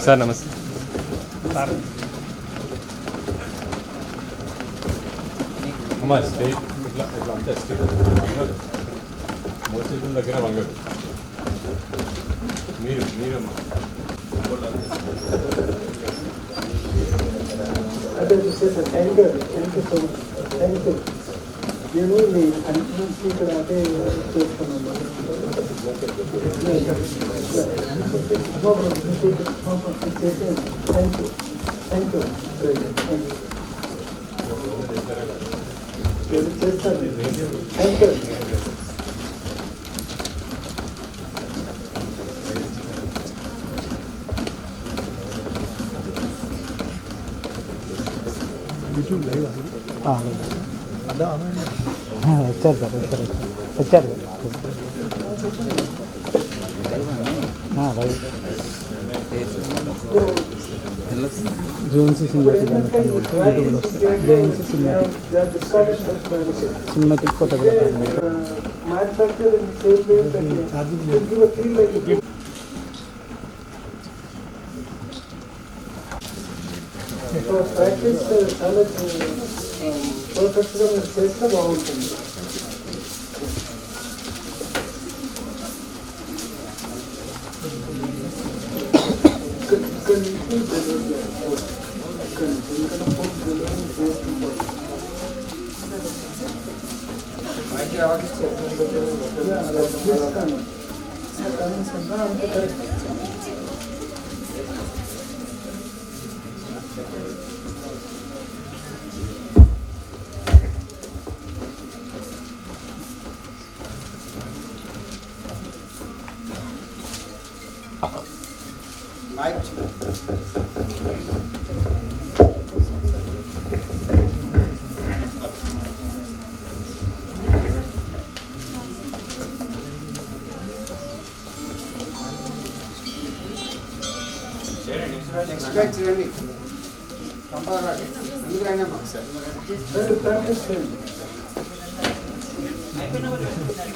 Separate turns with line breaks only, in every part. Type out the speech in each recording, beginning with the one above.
Sir నమస్తే. అమ్మా state ఇట్లా ఇట్లా అంతే స్టేట్ మోసేతుల దగ్గర వంగదు. మీరమ్మా
అదే థ్యాంక్ యూ నేను మీ కంటిన్యూస్లీ ఇక్కడ అదే చేస్తున్నాను. థ్యాంక్ యూ చేస్తాను. Thank you. వచ్చారు సార్ వచ్చారు జోన్సీ సినిమాటిక్ ఫోటోగ్రఫీ ప్రాక్టీస్ చాలా పర్ఫెక్ట్గా మీరు చేస్తే బాగుంటుంది.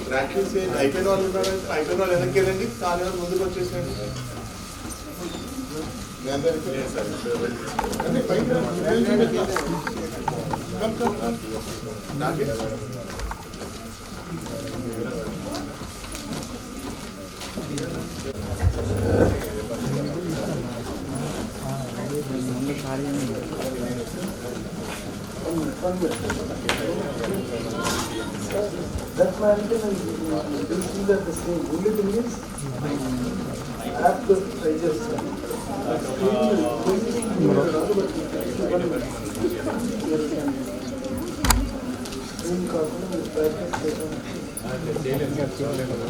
ప్రాక్టీస్ అయిపోయిన వాళ్ళు ఉన్నారంటే అయిపోయిన వాళ్ళు వెనక్కి వెళ్ళండి, కానీ వాళ్ళు ముందుకు వచ్చేసేయండి.
That mannequin and these things are the same. Only thing is, I have to adjust.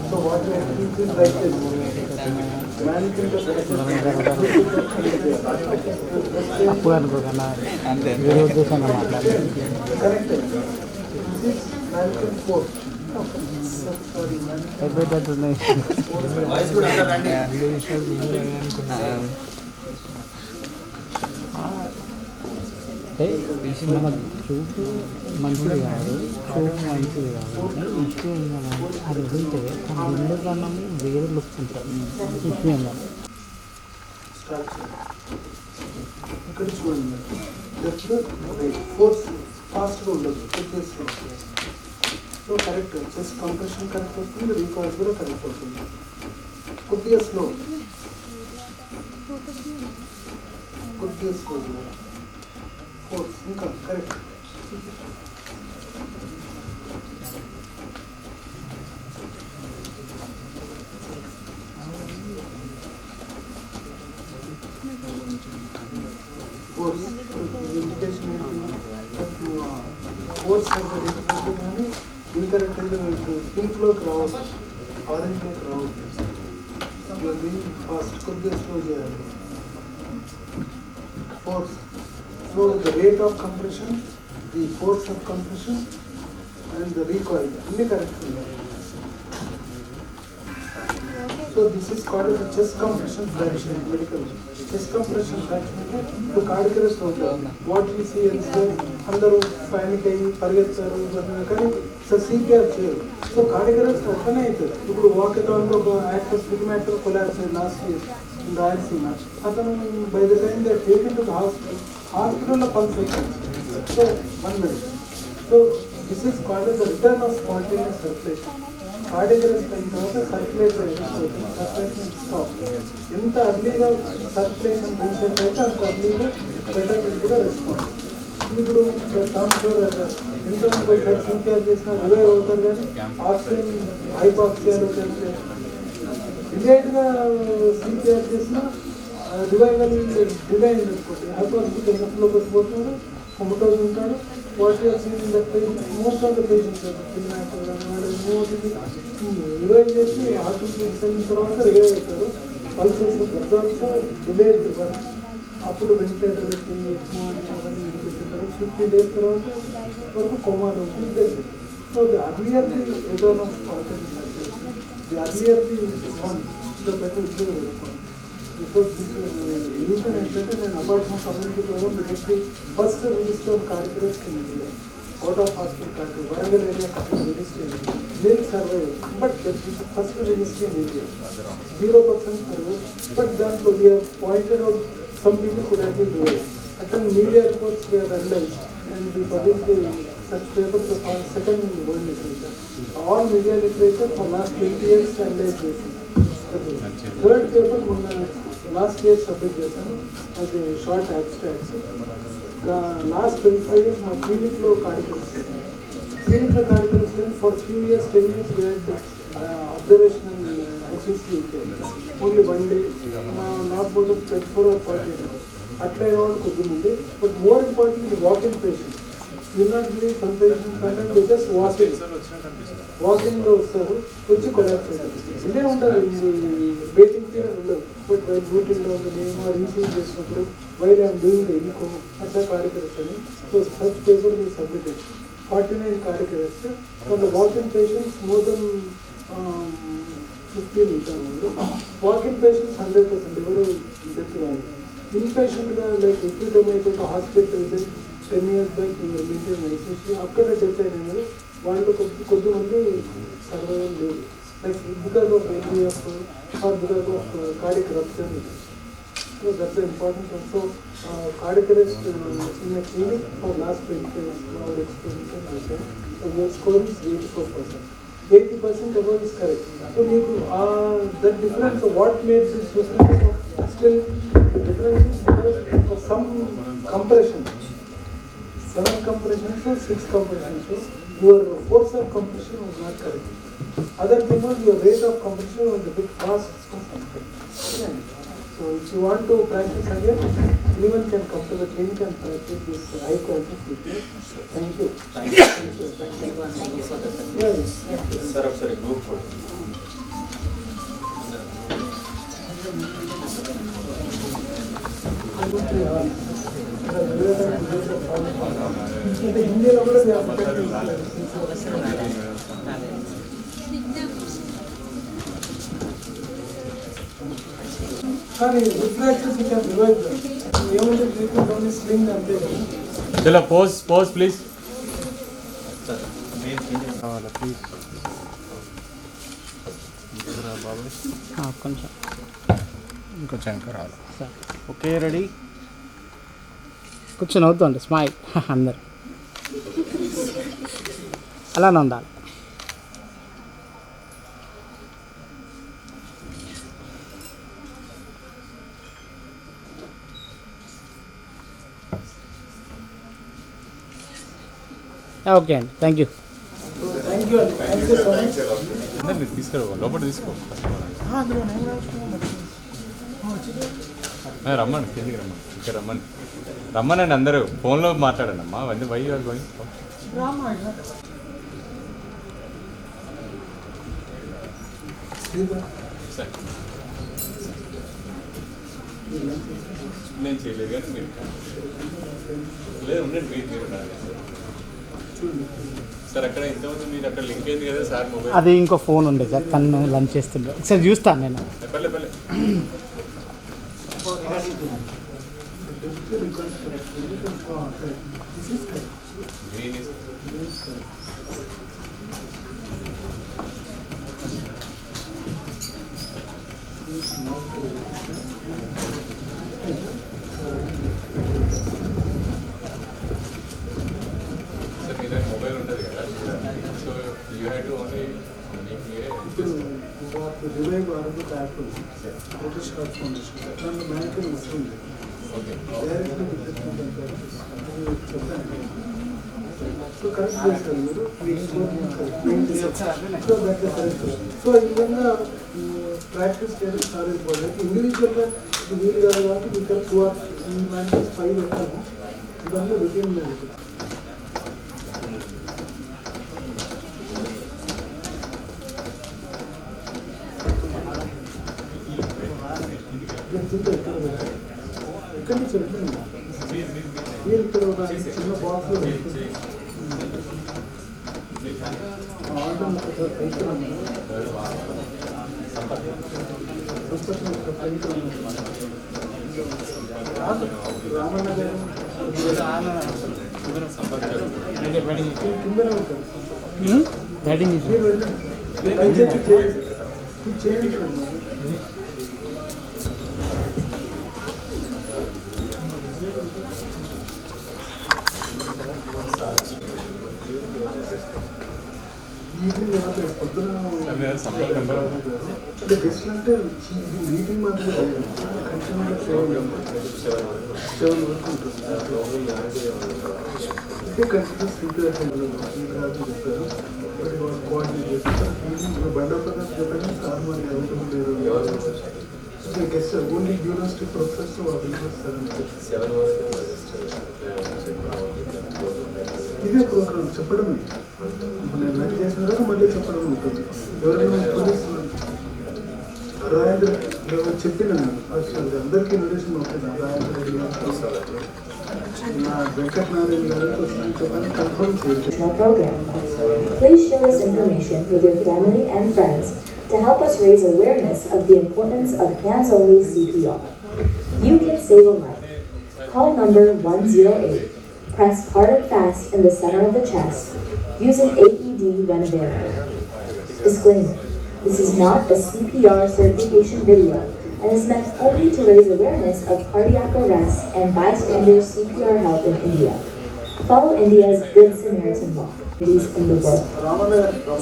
So what we have to do is like this. Mannequin to correct. This is mannequin 4. Sorry,
మనకు చూపు మంచిది కాదు, చూపు మంచిది కాదు. Issue అది ఉంటే రెండు కన్నా వేరే లుక్ ఉంటుంది ముఖ్యంగా.
ఇక్కడ చూడండి, ఫోర్స్ ఫాస్ట్గా ఉండదు, so correct chest compression correct అవుతుంది, రీకాయిల్ కూడా కరెక్ట్ అవుతుంది. కొద్దిగా స్లో ఫోర్స్ ఇంకా కరెక్ట్. ఫోర్స్ ఇండికేషన్ ఫోర్స్ కానీ ఇన్కరెక్ట్ అయితే పింక్లోకి రావచ్చు, ఆరెంజ్లోకి రావచ్చు. ఫాస్ట్ కొద్దిగా స్లో చేయాలి. Force. So the rate of compression, the force of compression, and the recoil. Only correct. So this is called the chest compression fraction. Medical chest compression fraction. The cardiac arrest. What we see is अंदर panic आई, పరిగెత్తారు, కానీ so CPR చేయరు. So cardiac arrest అట్లనే అవుతుంది. ఇప్పుడు walk down లో actors ligament collapse last year. in Rayalaseema. By the time they are taken to the hospital pulse cycle. So 1 minute. So this is called as the return of spontaneous circulation. Cardiac arrest అయిన తర్వాత circulatory circulation stop. ఎంత అర్లీగా circulation reset అయితే అంత అర్లీగా better కూడా response. ఇప్పుడు ఎంతమంది CPR చేసినా రివైవ్ అవుతారు కానీ ఆక్సిజన్ హైపాక్సియాలో చేస్తే ఇమీడియట్గా CPR చేసినా రివైవల్ డిలే అయింది అనుకోండి. హైపాక్సిక్ ఎన్నప్పుడు వచ్చిపోతున్నాడు, కొమ్మటోజ్ ఉంటాడు. What you're seeing that most of the patients revive చేసి హాస్పిటల్కి వెళ్ళిన తర్వాత రివైవ్ అవుతారు. పల్సెస్ గర్భాంతో డిలే అవుతారు. అప్పుడు వెంటిలేటర్ పెట్టి అవన్నీ పెట్టింటారు. 50 days తర్వాత వరకు కోమాలో ఉంటుంది. So the earlier the return of the earlier the one the better because reason ఏంటంటే నేను apart from community programme first register కార్యక్రమ్స్ out of hospital card Warangal area register నేను survive but first register area 0% survive. But దాంట్లో pointed out some people could have been doing. At the media reports we have analyzed and we published such papers of our second world literature. All media literature for last 20 years analyzed this. Third paper last year submitted as a short abstract. The last 25 years my clinical cardiac. Clinical cardiac for few years, 10 years we had observational ICC only 1 day, not more than 24 or 40 days. Apply all could be, but more importantly, the walk-in patient. You will not believe some patients sometimes they just walk in. Walk-in which collapse. They don't have waiting period, but while rooting down the name or ECG this while I am doing the echo, that's a cardiac arrest. So such paper we submitted. 49 cardiac arrest. For the walk-in patients, more than 15 ఉంటారు. Walking patients 100% ఎవరు death కాదు. ఇన్పేషెంట్గా like ఎక్విటమ్ అయిపోతే hospital 10 years back maintain ICC అక్కడ death అయినారు. వాళ్ళు కొద్దిమంది survival లేదు like because of AVF or because of cardiac rupture. So that's important. So cardiac arrest in clinic for last 20 years our experience is your score is 84%. 80% above is correct. So that difference of what made this difference still the difference is because of some compression. 7 compressions or 6 compressions. So your force of compression was not correct. Other thing was your rate of compression was a bit fast. So if you want to practice again, anyone can come to the clinic and practice this high quality CPR. Thank you.
Thank you for the
Yes.
sir of sir group photo.
ఇండియాలో కూడా కానీ రిఫ్రాక్టర్స్ ఇక్కడ revive ఏమంటే treatment only sling అంతే కదా.
చలో pose please.
Please కొంచెం
ఇంకొంచెం ఇంకా రావాలి.
Sir
okay ready.
కూర్చొని అవుతుండే స్మైల్ అందరు అలానే ఉండాలి. ఓకే అండి, thank you.
Thank you so much.
అందరు మీరు తీసుకురా లోపల తీసుకో. రమ్మండి కిందికి రమ్మని ఇక్కడ రమ్మనండి అందరూ ఫోన్లో మాట్లాడండి అమ్మా. అవన్నీ వై ఆర్ గోయింగ్. నేను చేయలేదు కానీ మీరు లేదు ఉండండి. మీరు సార్ అక్కడ ఇంతమంది మీరు అక్కడ లింక్ అయింది కదా సార్ మొబైల్.
అది ఇంకో ఫోన్ ఉండే సార్, తను లంచ్ చేస్తుండే. ఒకసారి చూస్తాను నేను.
పల్లె పల్లె
బ్యాక్ బ్రిటిష్ హార్ట్ ఫౌండేషన్ అట్లాంటి మ్యాన్కిన్ వస్తుంది డైరెక్ట్లీ చెప్పండి. సో కరెక్ట్ చేస్తారు మీరు సో దట్ కరెక్ట్. సో ఈ విధంగా ప్రాక్టీస్ చేయడం చాలా ఇంపార్టెంట్. ఇండివిజువల్గా ఇది వీలు కాదు కాబట్టి ఇక్కడ 2 or 3 మ్యాచెస్ 5 పెట్టాము. ఇవన్నీ రొటీన్ మ్యాచ్. ఎక్కడి నుంచి వెళ్తుంది మీరు ఇక్కడ ఒక చిన్న బాక్స్లో పెట్టుకుంటే రామన్న గారు కిందనే ఉంటారు.
బ్యాటింగ్
మీరు వెళ్ళండి, దయచేసి చేయండి. మీటింగ్ పొద్దున అంటే గెస్ట్ అంటే మీటింగ్ మాత్రమే కంటిన్యూగా 7 వరకు ఉంటుంది. అంటే కంటిన్యూస్ చెప్పారు. కోఆర్డినేట్ చేస్తారు. మీటింగ్ బండపల్లి చెప్పండి సార్ మరి గెస్ట్ ఓన్లీ యూనివర్సిటీ ప్రొఫెసర్స్ వాళ్ళు వస్తారని ఇదే ప్రోగ్రామ్ చెప్పడమే. నేను లంచ్ చేసిన తర్వాత మళ్ళీ చెప్పడం ఉంటుంది. ఎవరైనా పోలీస్ రాయంద్ర చెప్పిన అందరికీ ఇన్విటేషన్ పంపిన రాయంద్ర నా వెంకటనారాయణ గారికి వస్తాను చెప్పని కన్ఫర్మ్ చేయండి.
Please share this information with your family and friends to help us raise awareness of the importance of hands-only CPR. You can save a life. Call number 108. Press hard and fast in the center of the chest. Use an AED when available. Disclaimer: this is not a CPR certification video and is meant only to raise awareness of cardiac arrest and bystander CPR help in India. Follow India's Good Samaritan law in the world.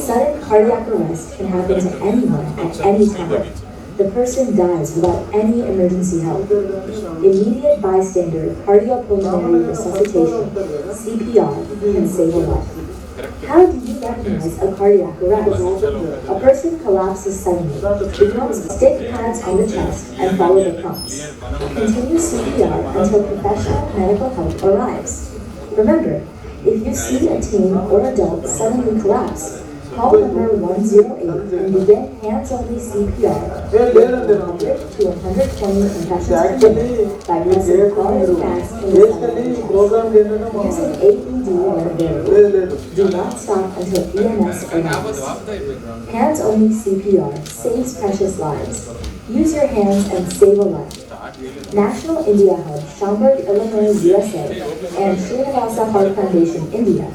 Sudden cardiac arrest can happen to anyone at any time. The person dies without any emergency help. Immediate bystander cardiopulmonary resuscitation (CPR) can save a life. How do you recognize a cardiac arrest? A person collapses suddenly, becomes stick pads on the chest, and follow the prompts. Continue CPR until professional medical help arrives. Remember, if you see a teen or adult suddenly collapse, call number 108 and begin hands-only CPR. 100 to 120 concussions per minute by pressing hard and fast in the center. Using AED when available. Do not stop until EMS arrives. Hands-only CPR saves precious lives. Use your hands and save a life. National India Hub, Schaumburg, Illinois, USA, and Srinivasa Heart Foundation, India.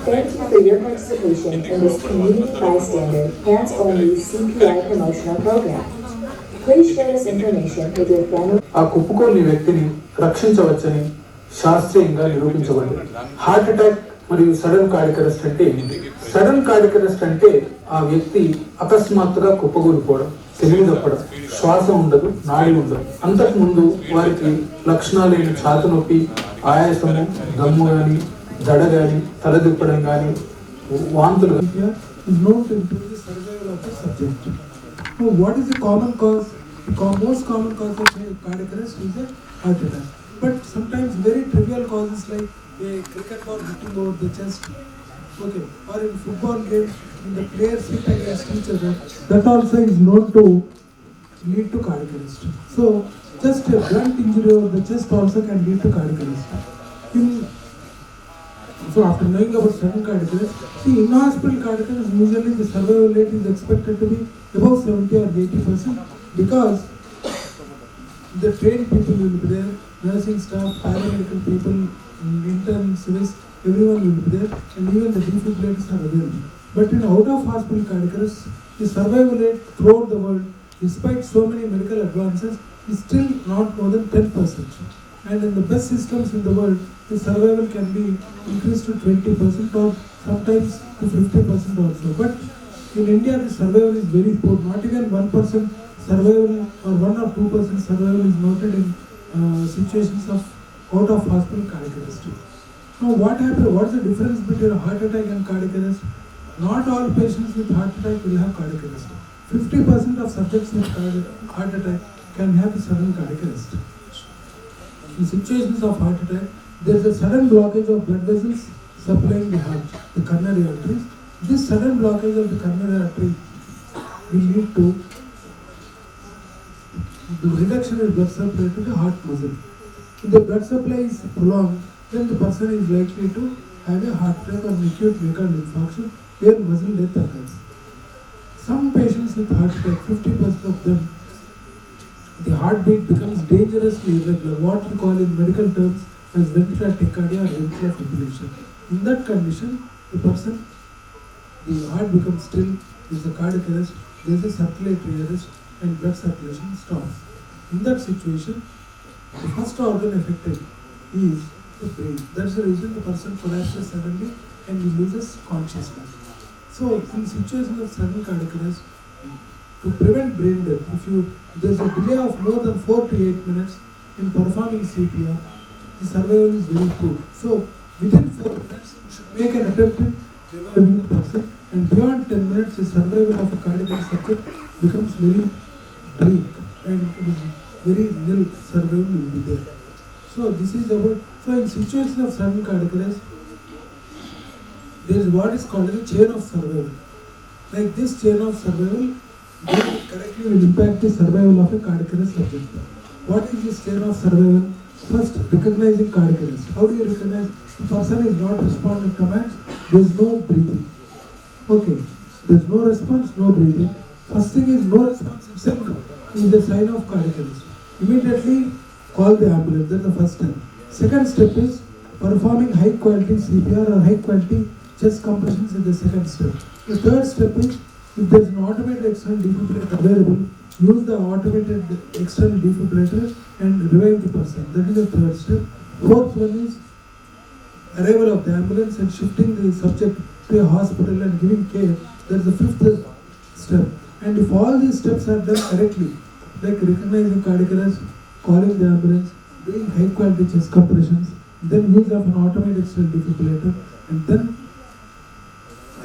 Thank you for your participation in this community bystander hands-only CPR promotional program. Please share this information with your family.
ఆ కుప్పుకోని వ్యక్తిని రక్షించవచ్చని శాస్త్రీయంగా నిరూపించబడింది. Heart attack మరియు sudden cardiac arrest అంటే ఏంటి? Sudden cardiac arrest అంటే ఆ వ్యక్తి అకస్మాత్తుగా కుప్పకూలిపోవడం, తెలివి తప్పడం, శ్వాస ఉండదు, నాడి ఉండదు. అంతకు ముందు వారికి లక్షణాలైన ఛాతి నొప్పి, ఆయాసము, దమ్ము కానీ, దడ కానీ, తల తిప్పడం కానీ, వాంతులు. What is the common cause? The most common cause of cardiac arrest is a heart attack. But sometimes very trivial causes like a cricket ball hitting over the chest, okay, or in football game, when the players hit against each other, that also is known to lead to cardiac arrest. So just a blunt injury over the chest also can lead to cardiac arrest. So after knowing about sudden cardiac arrest, see, in hospital cardiac arrest usually the survival rate is expected to be above 70 or 80% because the trained people will be there, nursing staff, paramedical people, interns, everyone will be there, and even the defibrillators are available. But in out of hospital cardiac arrest, the survival rate throughout the world, despite so many medical advances, is still not more than 10%. And in the best systems in the world, the survival can be increased to 20% or sometimes to 50% also. But in India, the survival is very poor. Not even 1% survival or 1 or 2% survival is noted in situations of out of hospital cardiac arrest. Now what happens? What is the difference between a heart attack and cardiac arrest? Not all patients with heart attack will have cardiac arrest. 50% of subjects with heart attack can have a sudden cardiac arrest. In situations of heart attack, there is a sudden blockage of blood vessels supplying the heart, the coronary arteries. This sudden blockage of the coronary artery will lead to the reduction in blood supply to the heart muscle. If the blood supply is prolonged, then the person is likely to have a heart attack or an acute myocardial infarction where muscle death occurs. Some patients with heart attack, 50% of them, the heartbeat becomes dangerously irregular, what we call in medical terms as ventricular tachycardia or ventricular fibrillation. In that condition, the heart becomes still, there is a cardiac arrest, there is a circulatory arrest, and blood circulation stops. In that situation, the first organ affected is the brain. That's the reason the person collapses suddenly and he loses consciousness. So, in situations of sudden cardiac arrest, to prevent brain death, if there's a delay of more than 4 to 8 minutes in performing CPR, the survival is very poor. So, within 4 minutes, you should make an attempt in reviving the person, and beyond 10 minutes, the survival of a cardiac arrest subject becomes very bleak, and it is very nil survival will be there. So, this is about, so in situations of sudden cardiac arrest, there is what is called as a chain of survival. Like this chain of survival, correctly will impact the survival of a cardiac arrest subject. What is this chain of survival? First, recognizing cardiac arrest. How do you recognize? The person is not responding to commands, there is no breathing. Okay, there is no response, no breathing. First thing is no response itself is a sign of cardiac arrest. Immediately call the ambulance, that's the first step. Second step is performing high quality CPR or high quality chest compressions is the second step. The third step is, if there is an automated external defibrillator available, use the automated external defibrillator and revive the person. That is the third step. Fourth one is arrival of the ambulance and shifting the subject to a hospital and giving care. That is the fifth step. And if all these steps are done correctly, like recognizing cardiac arrest, calling the ambulance, doing high quality chest compressions, then use of an automated external defibrillator, and then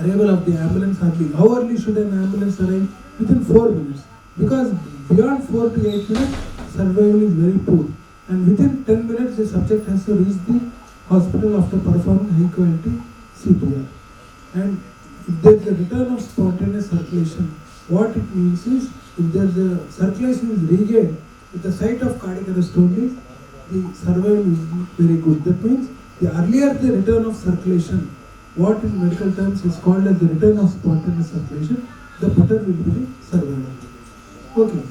arrival of the ambulance early. How early should an ambulance arrive? Within 4 minutes. Because beyond 4 to 8 minutes, survival is very poor. And within 10 minutes, the subject has to reach the hospital after performing high quality CPR. And if there is a return of spontaneous circulation, what it means is, if there is a circulation is regained at the site of cardiac arrest only, the survival is very good. That means the earlier the return of circulation, what in medical terms is called as the return of spontaneous circulation, the better will be the survival. Okay,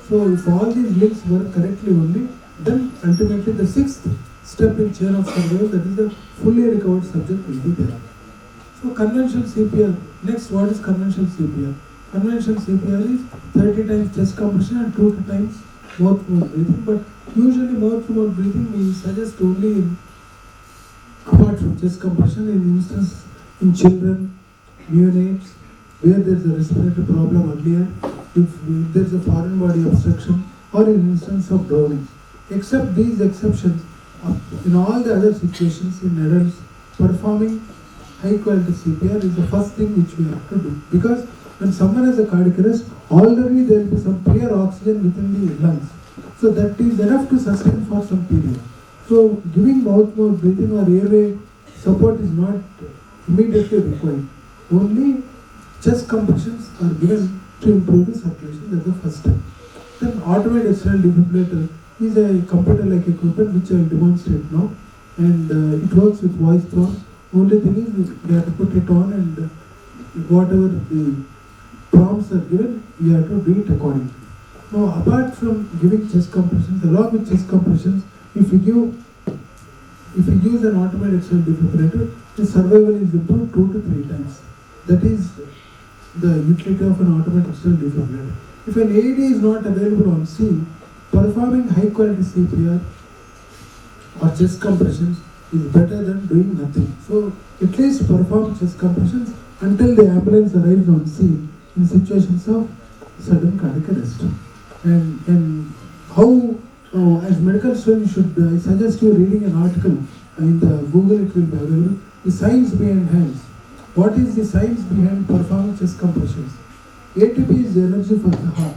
so if all these links work correctly only, then ultimately the sixth step in chain of survival, that is the fully recovered subject will be there. So conventional CPR, next what is conventional CPR? Conventional CPR is 30 times chest compression and 2 times mouth-to-mouth breathing, but usually mouth-to-mouth breathing we suggest only in, apart from chest compression, in instance in children, neonates, where there is a respiratory problem earlier, if there is a foreign body obstruction, or in instance of drowning. Except these exceptions, in all the other situations in adults, performing high quality CPR is the first thing which we have to do. Because when someone has a cardiac arrest, already there will be some clear oxygen within the lungs. So that is enough to sustain for some period. So giving mouth-to-mouth breathing or airway support is not immediately required. Only chest compressions are given to improve the circulation. That's the first step. Then automated external defibrillator is a computer-like equipment which I will demonstrate now, and it works with voice prompts. Only thing is we have to put it on, and whatever the prompts are given, we have to do it accordingly. Now, apart from giving chest compressions, along with chest compressions, if you use an automated external defibrillator, the survival is improved 2 to 3 times. That is the utility of an automated external defibrillator. If an AED is not available on scene, performing high quality CPR or chest compressions is better than doing nothing. So at least perform chest compressions until the ambulance arrives on scene in situations of sudden cardiac arrest. And how, as medical student, you should, I suggest you reading an article in the Google, it will be available. The science behind hands. What is the science behind performing chest compressions? ATP is the energy for the heart.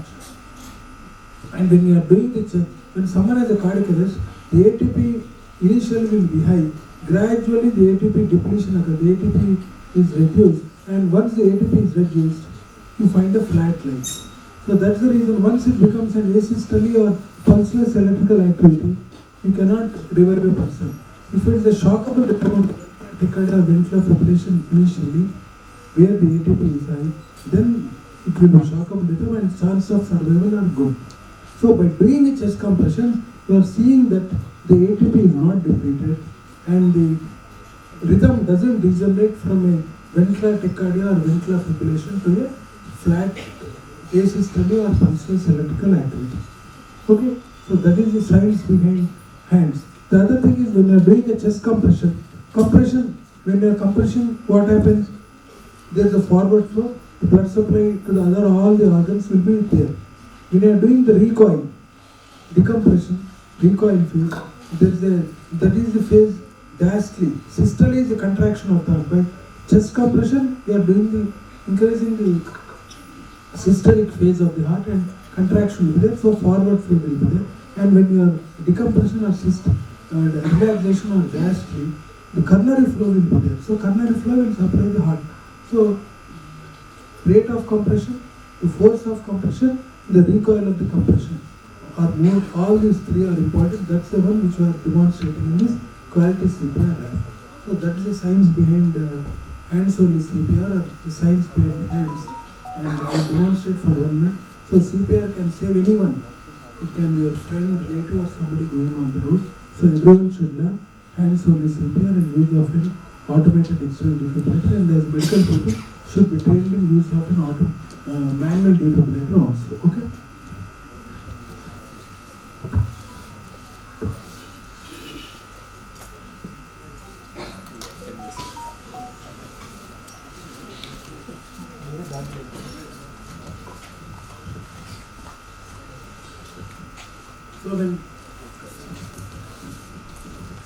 And when you are doing the chest, when someone has a cardiac arrest, the ATP initially will be high. Gradually the ATP depletion occurs. The ATP is reduced, and once the ATP is reduced, you find a flat line. So that's the reason once it becomes an asystole or pulseless electrical activity, you cannot revive a person. If it is a shockable rhythm, tachycardia or ventral fibrillation initially, where the ATP is high, then it will be shockable rhythm and chance of survival are good. So by doing a chest compression, you are seeing that the ATP is not depleted and the rhythm doesn't degenerate from a ventral tachycardia or ventral fibrillation to a flat asystole or pulseless electrical activity. Okay, so that is the science behind hands. The other thing is when you are doing a chest compression, when you are compressing, what happens? There is a forward flow, the blood supply to the other, all the organs will be there. When you are doing the recoil, decompression, recoil phase, that is the phase diastole. Systole is the contraction of the heart. By chest compression, you are increasing the systolic phase of the heart and contraction will be there, so forward flow will be there. And when you are decompression or relaxation or diastole, the coronary flow will be there. So coronary flow will supply the heart. So rate of compression, the force of compression, the recoil of the compression are more, all these three are important. That's the one which we are demonstrating in this quality CPR lab. So that is the science behind hands-only CPR, or the science behind hands. And I demonstrate for 1 minute. So CPR can save anyone. It can be your friend, relative or somebody going on the road. So everyone should learn hands-only CPR and use of an automated external defibrillator, and as medical people should be trained in use of an manual defibrillator also. Okay?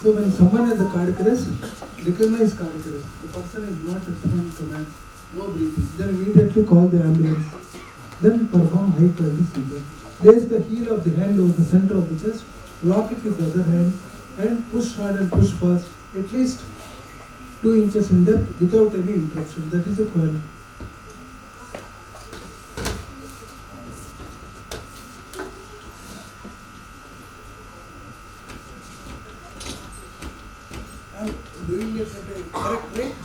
So when someone has a cardiac arrest, recognize cardiac arrest. The person is not responding to command, no breathing. Then immediately call the ambulance. Then perform high-quality CPR. Place the heel of the hand over the center of the chest, lock it with the other hand, and push hard and push fast, at least 2 inches in depth without any interruption. That is the quality. Doing it at a correct rate,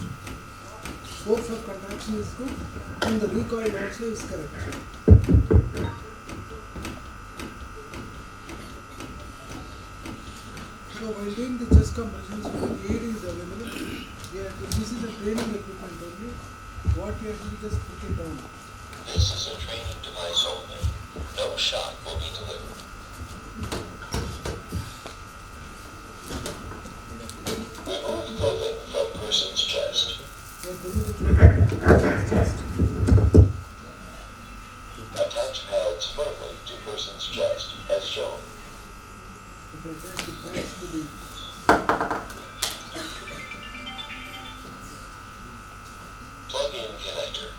force of contraction is good, and the recoil also is correct. So while doing the chest compressions, when aid is available, this is a training equipment only. What you have to do, just put it down.
This is a training device only. No shock will be delivered. Remove clothing from person's chest. Attach pads firmly to person's chest as shown. Plug in connector.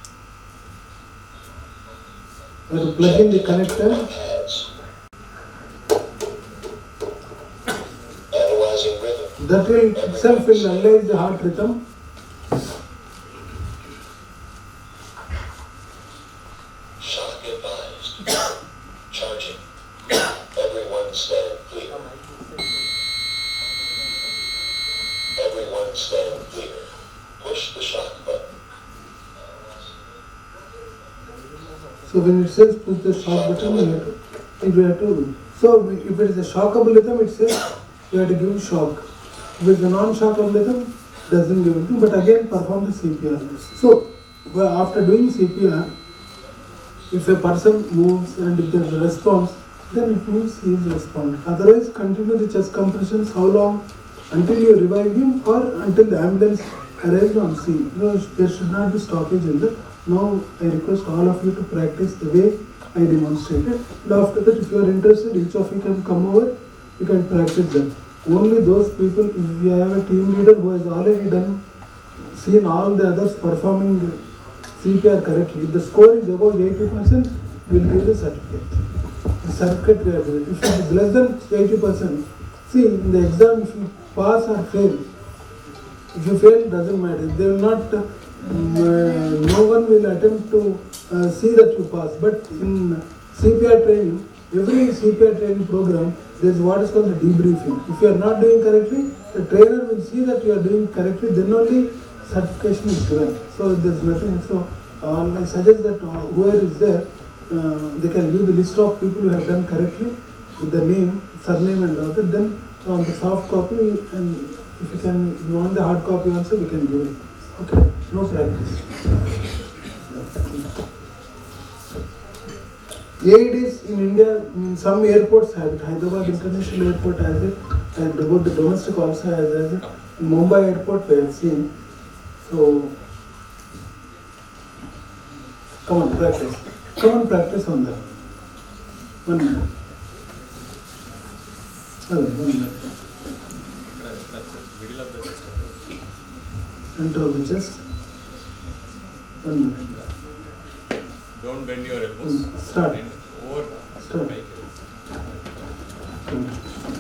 You have to plug in the connector.
Analyzing rhythm.
That will itself will analyze the heart rhythm.
Shock advised. Charging. Everyone stand clear. Everyone stand clear. Push the shock button.
So when it says push the shock button, you have to. So if it is a shockable rhythm, it says you have to give shock. If it's a non-shockable rhythm, doesn't give it to. But again, perform the CPR. So after doing CPR, if a person moves and if there is a response, then it means he is responding. Otherwise, continue the chest compressions. How long? Until you revive him or until the ambulance arrives on scene. No, there should not be stoppage in that. Now I request all of you to practice the way I demonstrated. And after that, if you are interested, each of you can come over, you can practice them. Only those people, if you have a team leader who has already seen all the others performing CPR correctly, if the score is above 80%, we will give the certificate. The certificate we are doing. If it is less than 80%, see in the exam, if you pass or fail, if you fail, it doesn't matter. They will not, no one will attempt to see that you pass. But in CPR training, every CPR training program, there is what is called the debriefing. If you are not doing correctly, the trainer will see that you are doing correctly, then only certification is given. So there is nothing. So I suggest that whoever is there, they can give the list of people who have done correctly with the name, surname and other. Then on the soft copy, and if you want the hard copy also, we can give it. Okay, no practice. AEDs in India, some airports have it. Hyderabad International Airport has it, and about the domestic also has it. In Mumbai Airport, we have seen. So, come on, practice. Come on, practice on that. 1 minute. Hello, 1 minute.
Middle of the chest.
Center of the chest. 1 minute.
Don't bend your elbows.
Start.
And over.
Start.
Like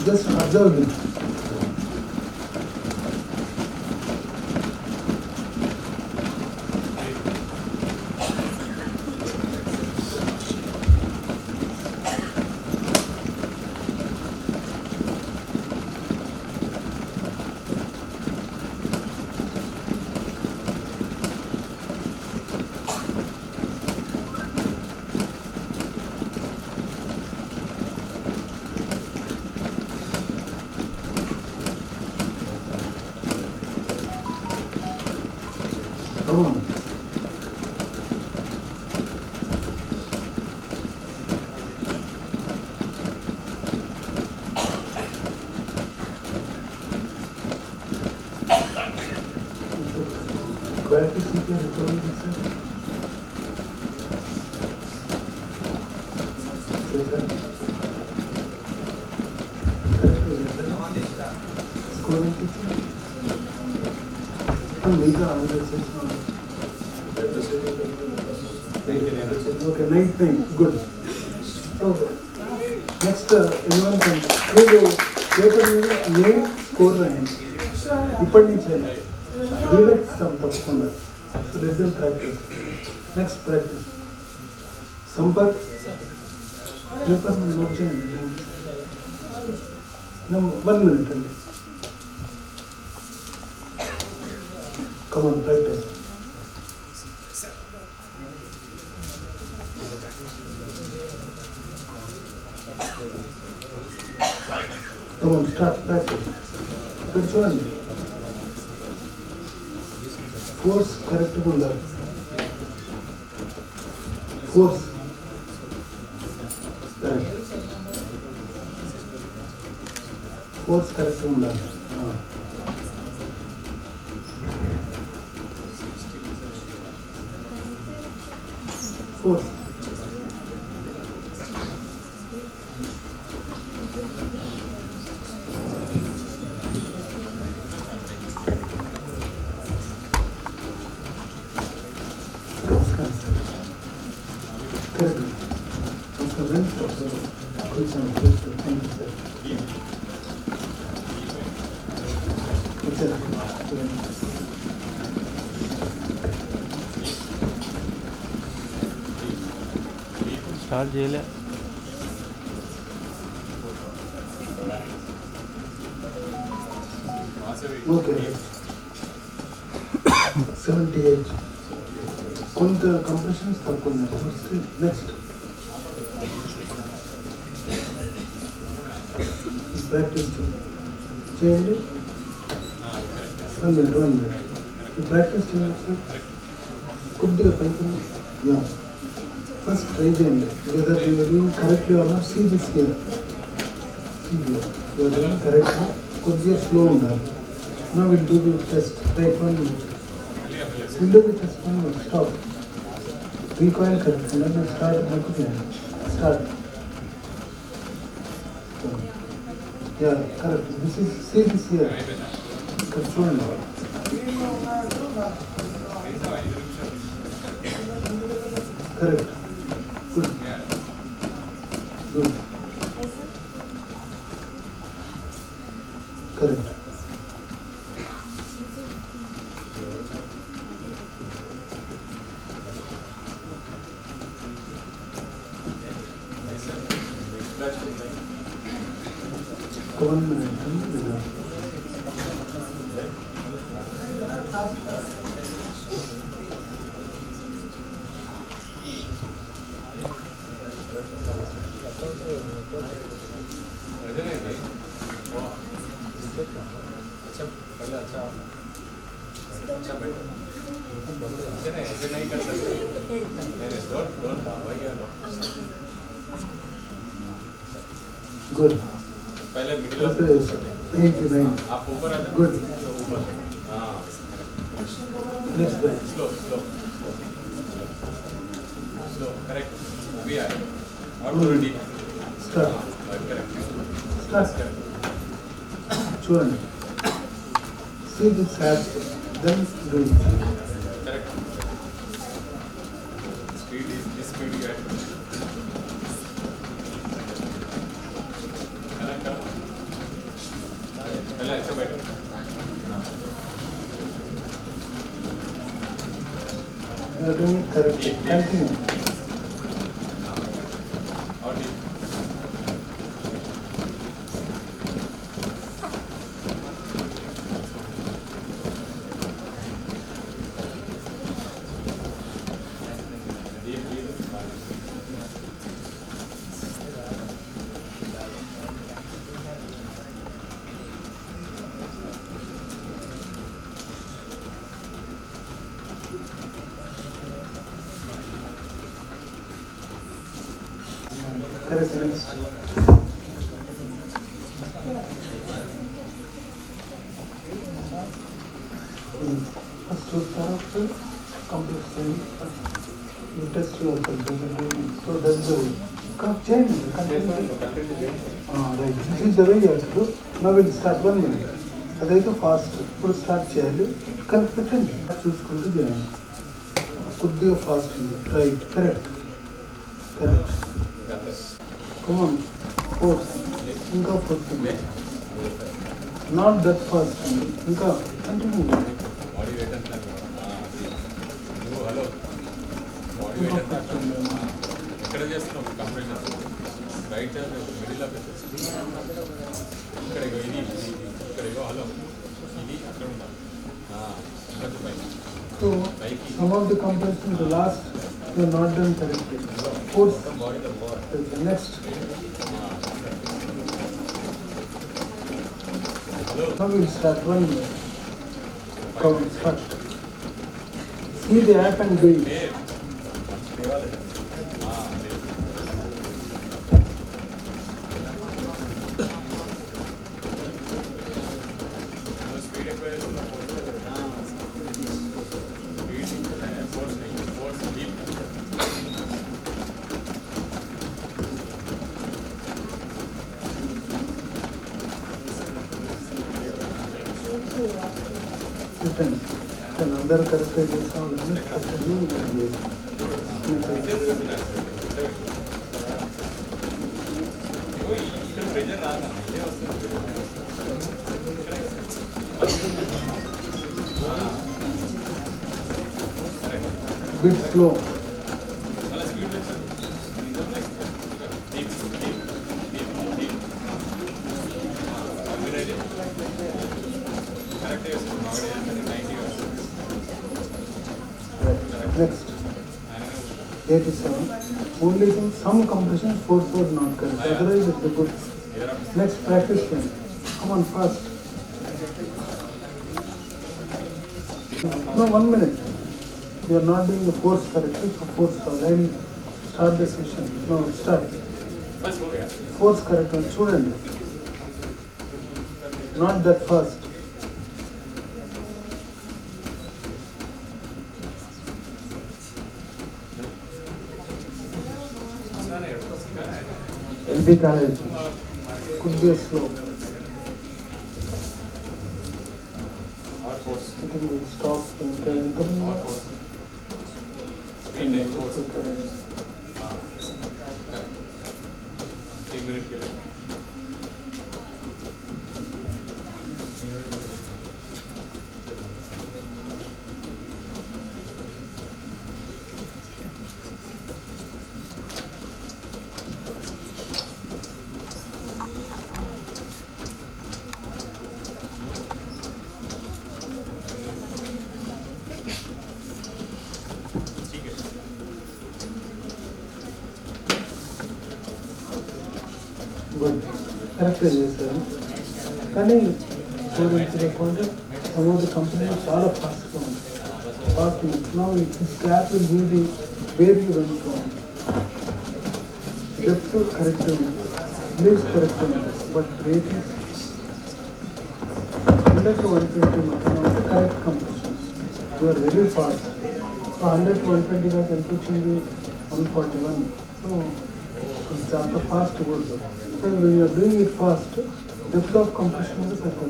Just observe him. Come on. Quality CPR recording sir. Scoring teacher. Okay, 9, good. So, next, anyone can please paper name, score and read it some tapakunda. So let them practice. Next practice. Sampark. Paper note change. No, 1 minute only. Come on, practice. Come on, start practice. Which one? Force correct bunda. Force. Correct. Force correct bunda. Force.
Start చేయలే
Okay. 78. కొంత compressions తక్కువ ఉన్నాయి. Next practice చేయండి. 1 minute. Practice చేయాలి sir. కొద్దిగా పైకి first try చేయండి. Whether you are doing correctly or not. See this here. You are doing correctly. కొద్దిగా స్లో ఉండాలి. Now we'll do the test. Take 1 minute. We'll do the test 1 minute. Stop. recoil correct. And then start mannequin. Start. Yeah, correct. This is, see this here. Control. Correct. Good. Good. Correct. One minute. Good.
पहले middle of
89.
आप ऊपर आ जाओ
Good.
ऊपर हाँ
Next one.
Slow correct अभी आए और थोड़ा deep
Start.
Correct
Start. Children. See this hat. Then do it.
Correct speed is this speed you have correct पहले अच्छा बैठो
You are doing it correctly. Continue.
और deep
Correct. Next. First to start off with complete thing. You test yourself. So that's the way. Come change. Continue. Right. This is the way you have to do. Now we'll start 1 minute. అదైతే fast ఇప్పుడు start చేయాలి correct పెట్టండి చూసుకుంటూ చేయాలి కొద్దిగా fast right correct correct కమాన్ force ఇంకా force not that fast ఇంకా continue
body weight అంతా నువ్వు హలో బాడీ
ఇంకా
వెయిట్ అంతా
ఫోర్స్
ఎక్కడ చేస్తున్నావు కంప్రెషన్ రైట్ మిడిల్ ఆఫ్ ఇక్కడ ఇగో ఇది ఇక్కడ ఇగో హలో ఇది అక్కడ ఉండాలి ఇంకా పైకి
So, some of the compression, the last, you are not done correctly. Force.
Body the bar
Next.
Hello
Now we will start 1 minute. Count, start. See the app and do it.
దేవాలి speed ఎక్కువ force deep
Return. Then under correct sound.
ఇక్కడ pressure రాదా ఇదే వస్తుంది
Bit slow.
మళ్ళీ speed పెంచాలి deep deep deep deep correct చేస్తుంది బాగా 90
Next. 87. Only thing, some compression force was not correct. Otherwise it's a good. Next practice then. Come on fast. No, 1 minute. You are not doing the force correctly, so force call. I will start the session. No, start.
बस हो गया
Force correct one. Student. Not that fast. ఇది కాలేదు, కొద్దిగా slow. Stop ఇంకా ఎంత correct చేశారు. కానీ చూడండి some of the companies చాలా ఫాస్ట్గా ఉంది. Fast now this gap will be the where you went from. Depth correct ఉంది, leaves correct ఉంది, but rate is 100 to 120 మధ్యన correct compressions. You are very fast. So 100 to 120 గా కనిపించింది 141. So it's చాలా fast work. So when you are doing it fast, depth of compression is better.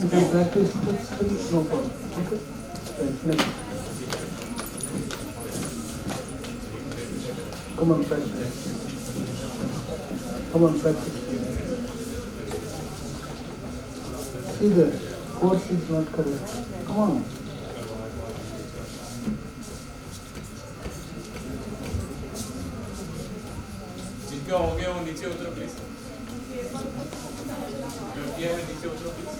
You can practice still no problem. Okay? Right, next. Come on, practice. Come on, practice. See there, course is not correct. Come on.
जिनका हो गया वो नीचे उतरो please, जो किया है नीचे उतरो प्लीज.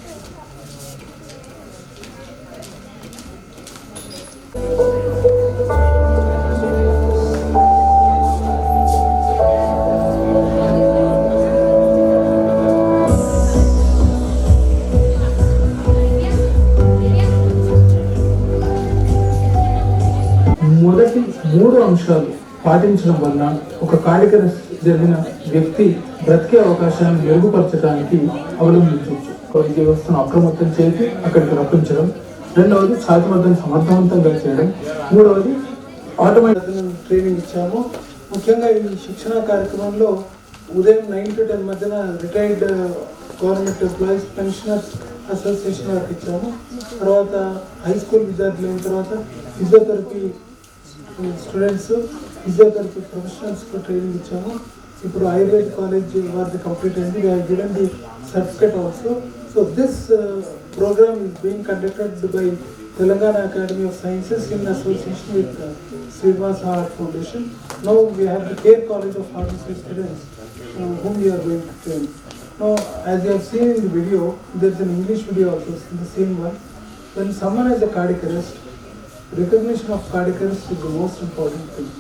మొదటి 3 అంశాలు పాటించడం వలన ఒక కార్డిక జరిగిన వ్యక్తి బ్రతికే అవకాశాన్ని మెరుగుపరచడానికి అవలంబించవచ్చు. వైద్య వ్యవస్థను అప్రమత్తం చేసి అక్కడికి రప్పించడం, రెండవది ఛాతి మద్దతును సమర్థవంతంగా చేయడం, మూడవది ఆటోమేటిక్ ట్రైనింగ్ ఇచ్చాము. ముఖ్యంగా ఈ శిక్షణ కార్యక్రమంలో ఉదయం 9 to 10 మధ్యన retired government employees pensioners association వారికి ఇచ్చాము. తర్వాత హై స్కూల్ విద్యార్థులు అయిన తర్వాత ఫిజియోథెరపీ స్టూడెంట్స్, ఫిజియోథెరపీ ప్రొఫెషనల్స్కి ట్రైనింగ్ ఇచ్చాము. ఇప్పుడు ఆయుర్వేదిక్ కాలేజ్ వారిది కంప్లీట్ అయింది. We have given the certificate also. So this programme is being conducted by Telangana Academy of Sciences in association with Srinivasa Heart Foundation. Now we have the Care College of Pharmacy students whom we are going to train. Now, as you have seen in the video, there is an English video also in the same one. When someone has a cardiac arrest, recognition of cardiac arrest is the most important thing.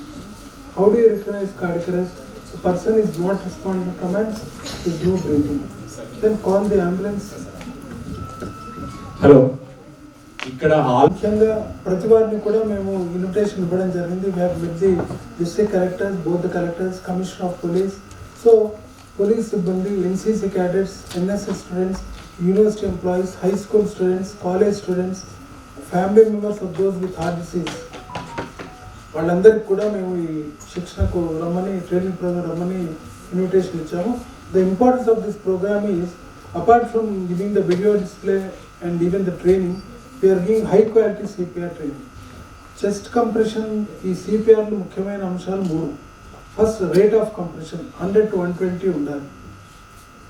How do you recognize cardiac arrest? The person is not responding to commands, there is no breathing. Then call the ambulance.
Hello. ఇక్కడ
ముఖ్యంగా ప్రతి వారిని కూడా మేము invitation ఇవ్వడం జరిగింది. We have with the district collectors, both the collectors, commissioner of police. So police సిబ్బంది, NCC cadets, NSS students, university employees, high school students, college students, family members of those with heart disease, వాళ్ళందరికీ కూడా మేము ఈ శిక్షణకు రమ్మని, training programme రమ్మని invitation ఇచ్చాము. The importance of this programme is apart from giving the video display and even the training, we are giving high quality CPR training. Chest compression ఈ CPR లో ముఖ్యమైన అంశాలు 3. First rate of compression 100 to 120 ఉండాలి.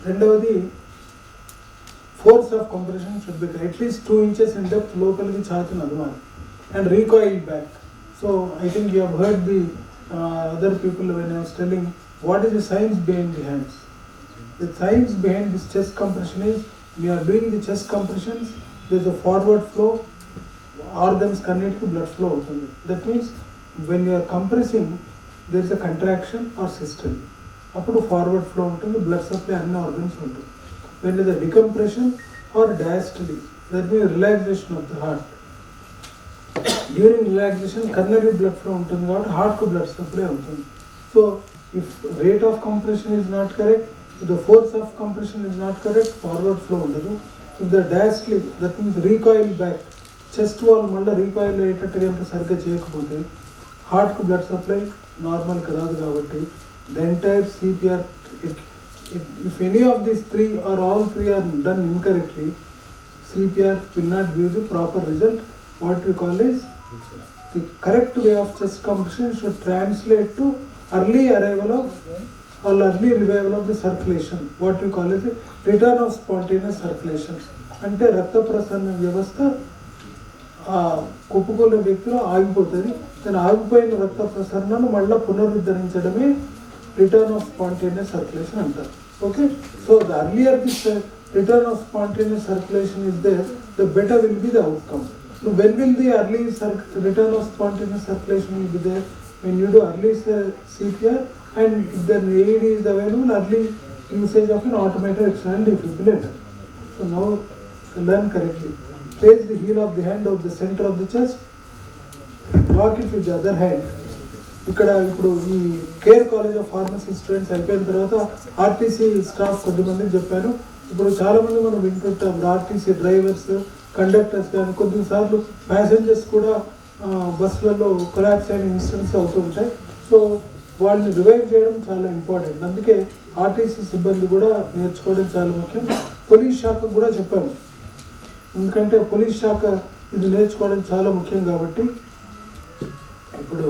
రెండవది force of compression should be at least 2 inches in depth లోపలికి ఛాతిని అదమాలి and recoil back. So I think you have heard the other people when I was telling what is the science behind the hands. The science behind this chest compression is we are doing the chest compressions, there is a forward flow, organs connect to blood flow అవుతుంది. That means when you are compressing there is a contraction or systole, అప్పుడు forward flow ఉంటుంది, blood supply అన్ని organs ఉంటుంది. when is a decompression or diastole, that means relaxation of the heart. during relaxation coronary blood flow ఉంటుంది కాబట్టి heart కు blood supply అవుతుంది. So if rate of compression is not correct, if the force of compression is not correct, forward flow ఉండదు. If the diastole, that means recoil back, chest wall మళ్ళీ recoil అయ్యేటట్టుగా సరిగ్గా చేయకపోతే హార్ట్కు blood supply నార్మల్కి రాదు. కాబట్టి the entire CPR, if any of these three or all three are done incorrectly, CPR will not give the proper result. What we call is the correct way of chest compression should translate to early arrival of or early revival of the circulation. What we call is the return of spontaneous circulation. అంటే రక్త ప్రసరణ వ్యవస్థ కుప్పుకున్న వ్యక్తిలో ఆగిపోతుంది. దాని ఆగిపోయిన రక్త ప్రసరణను మళ్ళీ పునరుద్ధరించడమే రిటర్న్ ఆఫ్ స్పాంటేనియస్ సర్క్యులేషన్ అంటారు. Okay, so the earlier this return of spontaneous circulation is there, the better will be the outcome. When will the early return of spontaneous circulation will be there? When you do early CPR and if the AED is available, early usage of an automated external defibrillator. So now learn correctly. Place the heel of the hand of the center of the chest. Lock it with the other hand. ఇక్కడ ఇప్పుడు ఈ care college of pharmacy students అయిపోయిన తర్వాత RTC staff కొద్దిమందికి చెప్పాను. ఇప్పుడు చాలామంది మనం వింటుంటాం ఆర్టీసీ డ్రైవర్స్, కండక్టర్స్ కానీ కొద్దిసార్లు ప్యాసింజర్స్ కూడా బస్సులలో కొలాప్స్ అయిన ఇన్సిడెంట్స్ అవుతూ ఉంటాయి. సో వాళ్ళని రివైవ్ చేయడం చాలా ఇంపార్టెంట్. అందుకే ఆర్టీసీ సిబ్బంది కూడా నేర్చుకోవడం చాలా ముఖ్యం. పోలీస్ శాఖ కూడా చెప్పాను, ఎందుకంటే పోలీస్ శాఖ ఇది నేర్చుకోవడం చాలా ముఖ్యం కాబట్టి. ఇప్పుడు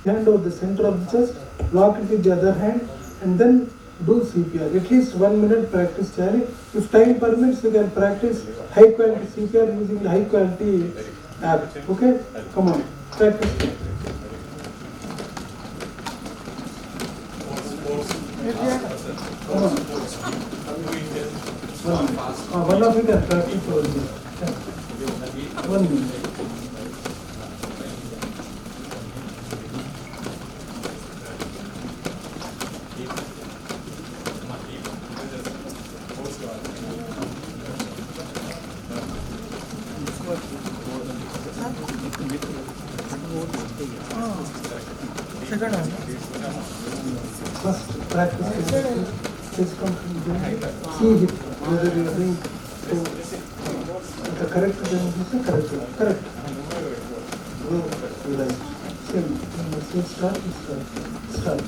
hand of the center of the chest, lock it with the other hand and then do CPR. At least 1 minute practice cheyali. If time permits, you can practice high quality CPR using the high quality app. Okay, come on, practice. Come on. One of you can practice over this. 1 minute. First practice is complete. See it, whether you are doing the correct thing is the correct way. Correct. Right. Same. Start.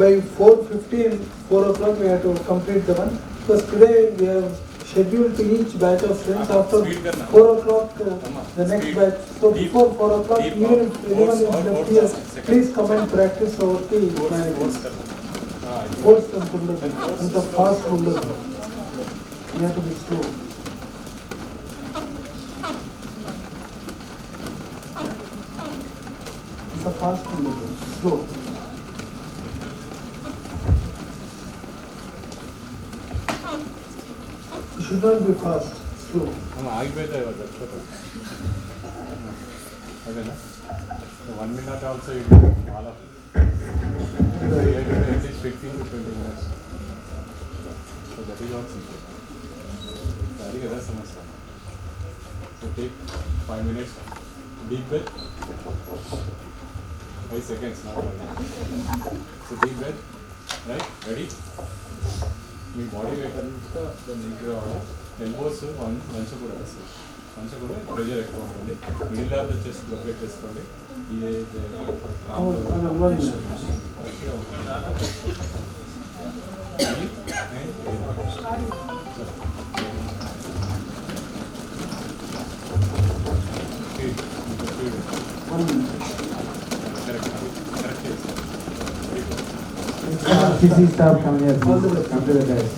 By 4:15, 4 o'clock we have to complete the one. Because today we have scheduled to each batch of students after 4 o'clock the next batch. So before 4 o'clock, even if anyone is left here, please come and practice over the mannequins. Force them to look and the fast to look. You have to be slow. The fast to look, slow. You should not be fast, slow.
ఆగిపోతే అదేనా 1 minute also you do all of at least 15 to 20 minutes. So that is also అది కదా సమస్య. So take 5 minutes deep breath, 5 seconds not 1 minute. So deep breath, right, ready. Me body weight అంతా నీట్గా రావాలి. Elbows మంచి కూడా వస్తుంది, మంచి కూడా ప్రెజర్ ఎక్కువ ఉంటుంది. Middle of the chest locate చేసుకోండి. ఇదైతే
NCC staff come here, come to the desk.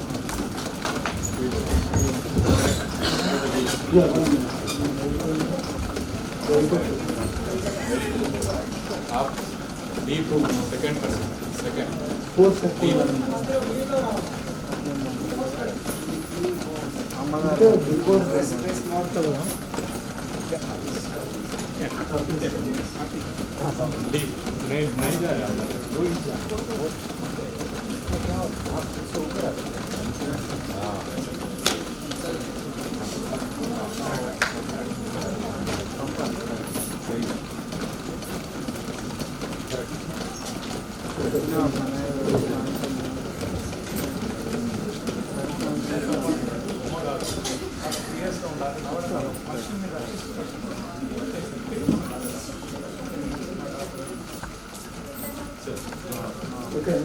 Up, deep, second person, second.
4 seconds.
Deep.
Before
Deep. नहीं जा रहा है.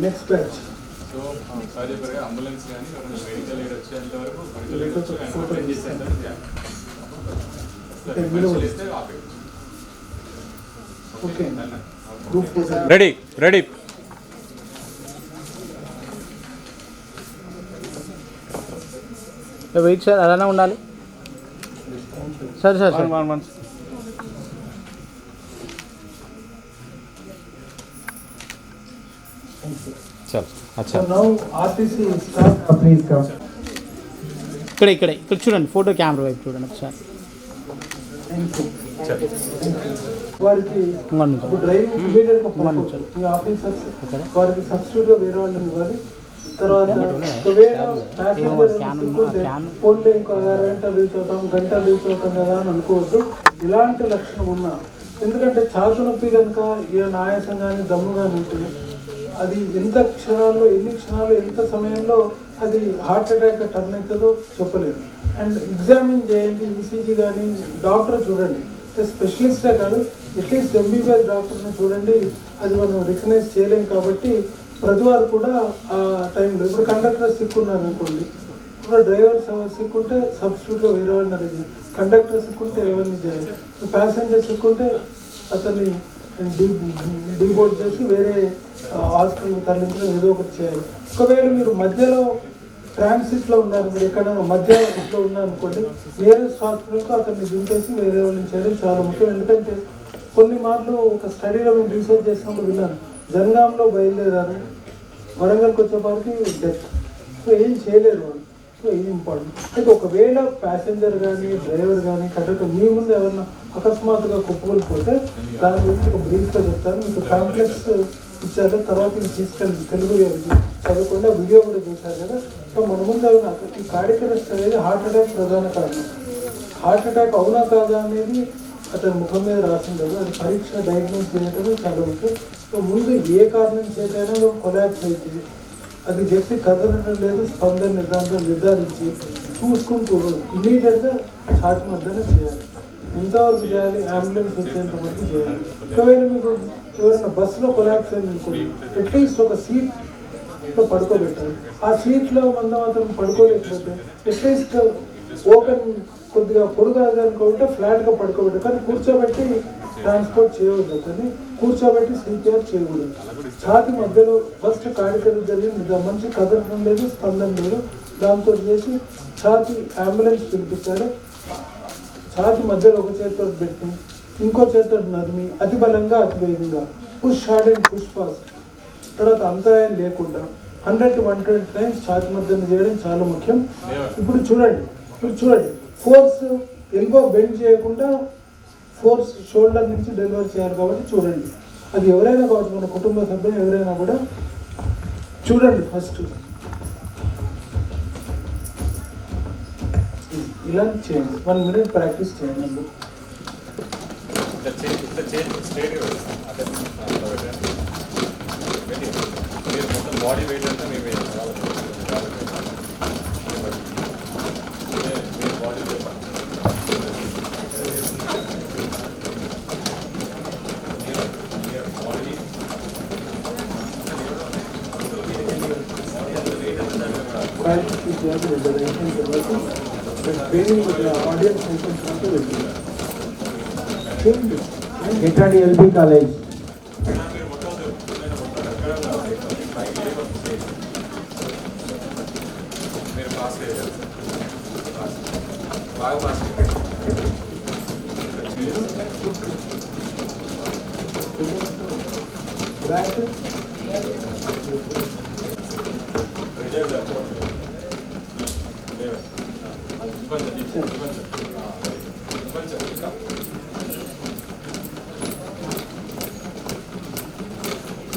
Next batch.
సో సార్ చెప్పారు అంబులెన్స్ కానీ మెడికల్ ఎయిడ్ వచ్చేంత వరకు మెడికల్ ఎయిడ్ వచ్చి
okay group
ready ready.
Wait sir, అలానే ఉండాలి. సరే సార్ సార్
చల్.
So now RTC staff please come.
ఇక్కడ చూడండి, ఫోటో కెమెరా వైపు చూడండి ఒకసారి.
వారికి డ్రైవింగ్ ఇమీడియట్ గా మీ ఆఫీసర్స్ వారికి సబ్స్టిట్యూట్ గా వేరే వాళ్ళని ఇవ్వాలి. తర్వాత ఫోన్లో ఇంకో అరగంట రీచ్ అవుతాం, గంట రీచ్ అవుతాం కదా అని అనుకోవద్దు. ఇలాంటి లక్షణం ఉన్నా, ఎందుకంటే ఛాతీ నొప్పి కనుక ఏమైనా ఆయాసం కానీ దమ్ము కానీ ఉంటుంది, అది ఎంత క్షణాల్లో ఎన్ని క్షణాలు ఎంత సమయంలో అది హార్ట్ అటాక్ టర్న్ అవుతుందో చెప్పలేదు. అండ్ ఎగ్జామిన్ చేయండి, ఈసీజీ కానీ డాక్టర్ చూడండి, స్పెషలిస్టే కాదు అట్లీస్ట్ ఎంబీబీఎస్ డాక్టర్ని చూడండి. అది మనం రికగ్నైజ్ చేయలేం కాబట్టి ప్రతి వారు కూడా ఆ టైంలో ఇప్పుడు కండక్టర్ సిక్కున్నారు అనుకోండి, ఇప్పుడు డ్రైవర్ సిక్కుంటే సబ్స్టిట్యూట్గా వేరే వాళ్ళని అడిగి, కండక్టర్ సిక్కుంటే ఎవరిని చేయాలి, ప్యాసింజర్ సిక్కుంటే అతన్ని డీబోర్డ్ చేసి వేరే హాస్పిటల్కి తరలించడం ఏదో ఒకటి చేయాలి. ఒకవేళ మీరు మధ్యలో ట్రాన్సిట్లో ఉన్నారు, మీరు ఎక్కడైనా మధ్యలో ఉన్నారనుకోండి, నియరెస్ట్ హాస్పిటల్కి అతన్ని దింపేసి వేరే వాళ్ళని చేయడం చాలా ముఖ్యం. ఎందుకంటే కొన్ని మార్లు ఒక స్టడీలో మేము రీసెర్చ్ చేసినప్పుడు విన్నాను, జనగాంలో బయలుదేరారు, వరంగల్కి వచ్చేపాటికి డెత్. సో ఏం చేయలేరు వాళ్ళు. సో ఇది ఇంపార్టెంట్. అయితే ఒకవేళ ప్యాసింజర్ కానీ డ్రైవర్ కానీ కండక్టర్ మీ ముందు ఎవరన్నా అకస్మాత్తుగా కుప్పకూలిపోతే దాని గురించి ఒక బ్రీఫ్గా చెప్తాను. మీకు కాంప్లెక్స్ ఇచ్చారు, తర్వాత ఇది తీసుకెళ్ళి తెలుగు చదవకుండా వీడియో కూడా చూశారు కదా. సో మన ముందు ఏమన్నా ఈ కార్డియాక్ అరెస్ట్ అనేది హార్ట్ అటాక్ ప్రధాన కారణం. హార్ట్ అటాక్ అవునా కాదా అనేది అతని ముఖం మీద రాసింది, అది పరీక్ష డయాగ్నోస్ చేయటం చాలా ముఖ్యం. సో ముందు ఏ కారణం చేతైనా కొలాప్స్ అయితే అది వ్యక్తి కదలడం లేదు, స్పందన నిర్ధారించి చూసుకుంటూ ఇమీడియట్గా ఛాతి మధ్యన చేయాలి. ఎంతవరకు చేయాలి, అంబులెన్స్ వచ్చేంత వరకు చేయాలి. ఒకవేళ మీకు ఎవరైనా బస్సులో కొలాప్స్ అయింది అనుకోండి, అట్లీస్ట్ ఒక సీట్లో పడుకోబెట్టాలి. ఆ సీట్లో మనం అతను పడుకోలేకపోతే అట్లీస్ట్ ఓపెన్ కొద్దిగా పొడుగా అనుకుంటే ఫ్లాట్గా పడుకోబెట్టాలి. కానీ కూర్చోబెట్టి ట్రాన్స్పోర్ట్ చేయవద్దు, అతన్ని కూర్చోబెట్టి సిపిఆర్ చేయకూడదు. ఛాతి మధ్యలో ఫస్ట్ కార్డియాక్ జరిగింది, మంచి కదలడం లేదు, స్పందన లేదు, దాంతో చేసి ఛాతి అంబులెన్స్ పిలిపించారు. ఛాతి మధ్యలో ఒక చేతితో పెట్టి ఇంకో చేతితో నదిమి అతి బలంగా అతి వేగంగా push hard and push fast, తర్వాత అంతరాయం లేకుండా 100 to 120 times ఛాతి మధ్యన చేయడం చాలా ముఖ్యం. ఇప్పుడు చూడండి ఫోర్స్ ఎల్బో బెండ్ చేయకుండా ఫోర్స్ షోల్డర్ నుంచి డెలివరీ చేయాలి. కాబట్టి చూడండి, అది ఎవరైనా కావచ్చు, మన కుటుంబ సభ్యులు ఎవరైనా కూడా చూడండి. ఫస్ట్ ఇలా చేయండి, 1 minute ప్రాక్టీస్ చేయండి.
బాడీ వెయిట్ అంతా మీ
LP college.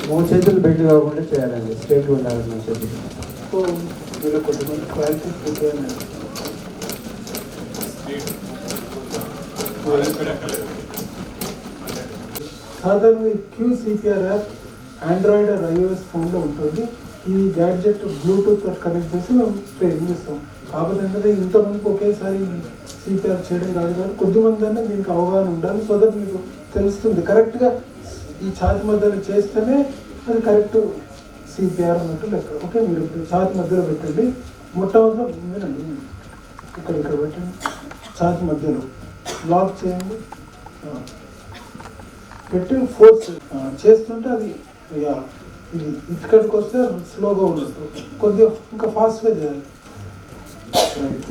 మూడు చేతులు బెండ్ కాకుండా చేయాలండి, స్ట్రైట్ ఉండాలి మూడు చేతులు.
సో మీరు కొంతమంది క్వాలిటీ సాధారణంగా QCPR app android or iOS ఫోన్లో ఉంటుంది. ఈ గ్యాడ్జెట్ బ్లూటూత్ కనెక్ట్ చేసి మేము ట్రైనింగ్ ఇస్తాం. కాకపోతే ఏంటంటే ఇంతమందికి ఒకేసారి సిపిఆర్ చేయడం కాదు, కానీ కొద్దిమంది అయినా దీనికి అవగాహన ఉండాలి. సో దట్ మీకు తెలుస్తుంది కరెక్ట్గా ఈ ఛాతి మధ్యలో చేస్తేనే అది కరెక్ట్ CPR అన్నట్టు లెక్క. ఓకే, మీరు ఇప్పుడు ఛాతి మధ్యలో పెట్టండి. మొట్టమొదటి వినండి, ఇక్కడ పెట్టండి, ఛాతి మధ్యలో లాక్ చేయండి, పెట్టి ఫోర్స్ చేస్తుంటే అది ఇక ఇది ఇక్కడికి వస్తే స్లోగా ఉండదు, కొద్దిగా ఇంకా ఫాస్ట్గా చేయాలి.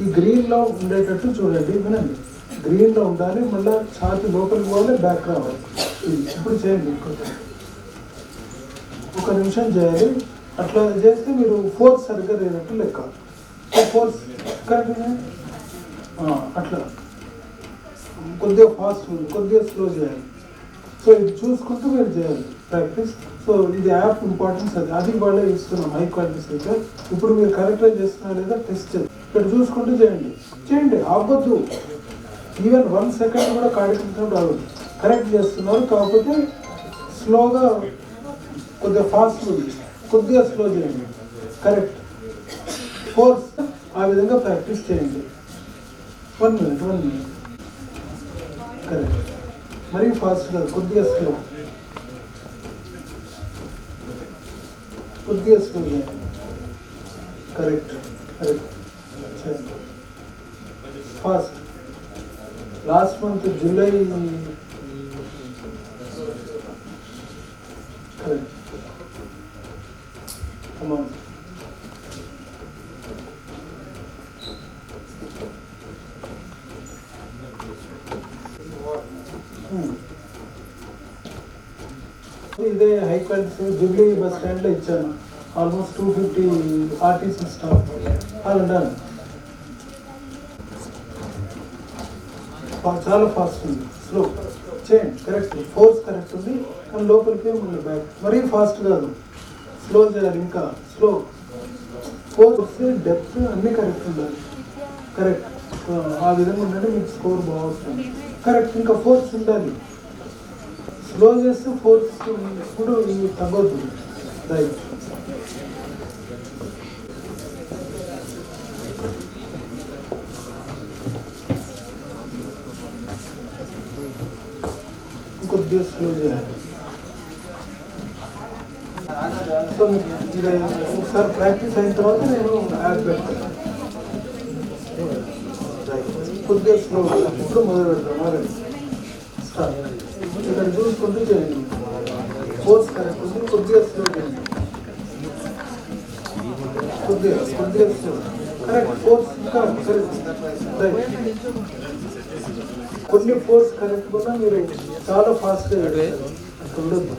ఈ గ్రీన్లో ఉండేటట్టు చూడండి, వినండి, గ్రీన్లో ఉండాలి, మళ్ళీ ఛాతి లోపలికి పోవాలి, బ్యాక్ రావాలి. ఇది ఇప్పుడు చేయండి, ఒక నిమిషం చేయాలి. అట్లా చేస్తే మీరు ఫోర్స్ సరిగ్గా లేనట్టు లెక్క. ఫోర్స్ కరెక్ట్, అట్లా కొద్దిగా ఫాస్ట్ ఉంది, కొద్దిగా స్లో చేయాలి. సో ఇది చూసుకుంటూ మీరు చేయాలి ప్రాక్టీస్. సో ఇది యాప్ ఇంపార్టెన్స్, అది వాళ్ళే ఇస్తున్నాం హై క్వాలిటీ CPR. ఇప్పుడు మీరు కరెక్ట్గా చేస్తున్నా లేదా టెస్ట్ చేయండి, ఇక్కడ చూసుకుంటూ చేయండి, అవ్వద్దు. ఈవెన్ 1 సెకండ్ కూడా కాడికినప్పుడు అవ్వదు. కరెక్ట్ చేస్తున్నారు, కాకపోతే స్లోగా, కొద్దిగా ఫాస్ట్ ఉంది, కొద్దిగా స్లో చేయండి. కరెక్ట్ ఫోర్స్ ఆ విధంగా ప్రాక్టీస్ చేయండి. 1 మినిట్ కరెక్ట్, మరీ ఫాస్ట్ కాదు, కొద్దిగా స్లో, కొద్దిగా స్లో చేయండి. కరెక్ట్ చేయండి, fast. Last month July correct, amount ఇదే హై క్వాలిటీ జూబ్లీ బస్ స్టాండ్లో ఇచ్చాను. Almost 250 RTC staff all done. చాలా ఫాస్ట్ ఉంది, స్లో చేయండి. కరెక్ట్, ఫోర్స్ కరెక్ట్ ఉంది, కానీ లోపలికే ఉంది బ్యాక్. మరీ ఫాస్ట్ కాదు, స్లో చేయాలి, ఇంకా స్లో. ఫోర్స్ డెప్త్ అన్నీ కరెక్ట్ ఉండాలి. కరెక్ట్, ఆ విధంగా ఉండండి, మీకు స్కోర్ బాగుంటుంది. కరెక్ట్, ఇంకా ఫోర్స్ ఉండాలి. స్లో చేస్తే ఫోర్స్ ఇప్పుడు తగ్గొద్దు. రైట్, కొద్దిగా స్లో చేయాలి. సో ఒకసారి ప్రాక్టీస్ అయిన తర్వాత నేను యాడ్ పెడతాను. కొద్దిగా స్లో, ఇప్పుడు మొదలు పెడతాను. స్టార్ట్, ఇక్కడ చూసుకుంటూ చేయండి. ఫోర్స్ కరెక్ట్ ఉంది, కొద్దిగా స్లో చేయండి. కొద్దిగా స్లో, కరెక్ట్. ఫోర్స్ ఇంకా కరెక్ట్, రైట్. కొన్ని ఫోర్స్ కరెక్ట్ కూడా మీరు చాలా ఫాస్ట్గా ఉండొద్దు.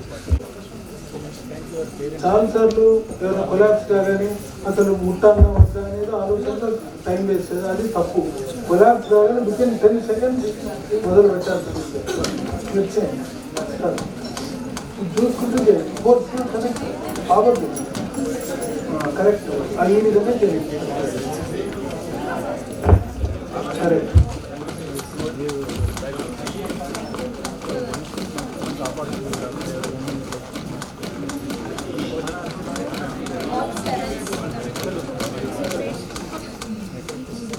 చాలాసార్లు ఏమైనా కొలాప్స్ కాగానే అసలు ముట్టాన్న వద్దా అనేది ఆలోచనలో టైం వేస్ట్, అది తప్పు. కొలాప్స్ కాగానే వితిన్ 10 seconds మొదలు పెట్టాల్సి వచ్చేయండి. చూసుకుంటూ చేయండి, ఫోర్స్ కరెక్ట్ అవ్వద్దు. కరెక్ట్, ఈ విధంగా చేయండి. కరెక్ట్,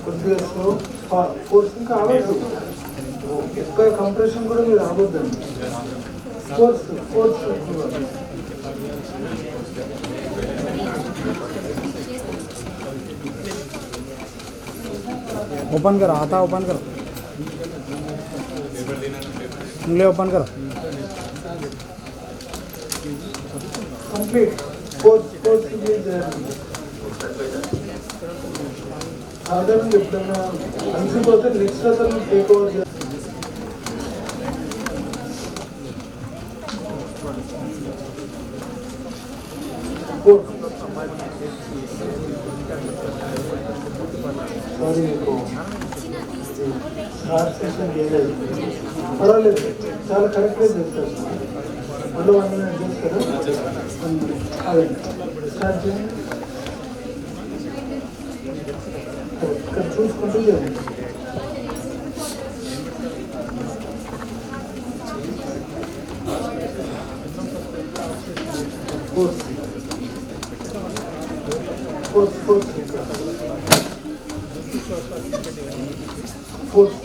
కొద్దిగా స్లో, ఫోర్స్ ఇంకా అవ్వద్దు. ఎక్కువ కంప్రెషన్ కూడా మీరు అవ్వద్దండి. ఫోర్స్
ओपन करो, हाथा ओपन करो, उंगली ओपन करो.
कंप्लीट फोर्स సాధారణంగా ఎప్పుడైనా అలసిపోతే నెక్స్ట్ అసలు టేక్ ఓవర్ చేయాలి. సారీ, మీకు స్టార్ట్ సెషన్ చేయలేదు, పర్వాలేదు, చాలా కరెక్ట్గా చేస్తారు. మళ్ళీ 1 minute చేస్తారు. అదే స్టార్ట్ చేయండి. ఇక్కడ చూసుకుంటూ చేయండి. ఫోర్స్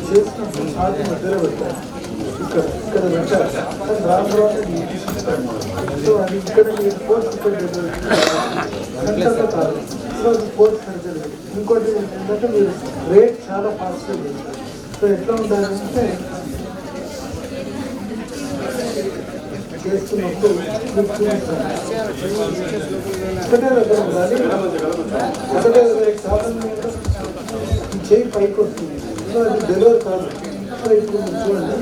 చేసినప్పుడు ఛాతి మధ్యలో పెట్టారు ఇక్కడ పెట్టారు రాను సో అది ఇక్కడ మీరు ఫోర్స్ సెంటర్లో కాదు సో అది ఫోర్స్ సెంటర్. ఇంకోటి ఏంటంటే మీరు రేట్ చాలా ఫాస్ట్గా చేస్తారు. సో ఎట్లా ఉండాలంటే చేస్తున్నప్పుడు మీకు చూపిస్తాను ఒకటే దగ్గర ఉండాలి. ఒకటే దగ్గర సాధారణంగా ఈ చేయి పైకి వస్తుంది. సో అది డెలివరీ కాదు. సో ఇప్పుడు మీరు చూడండి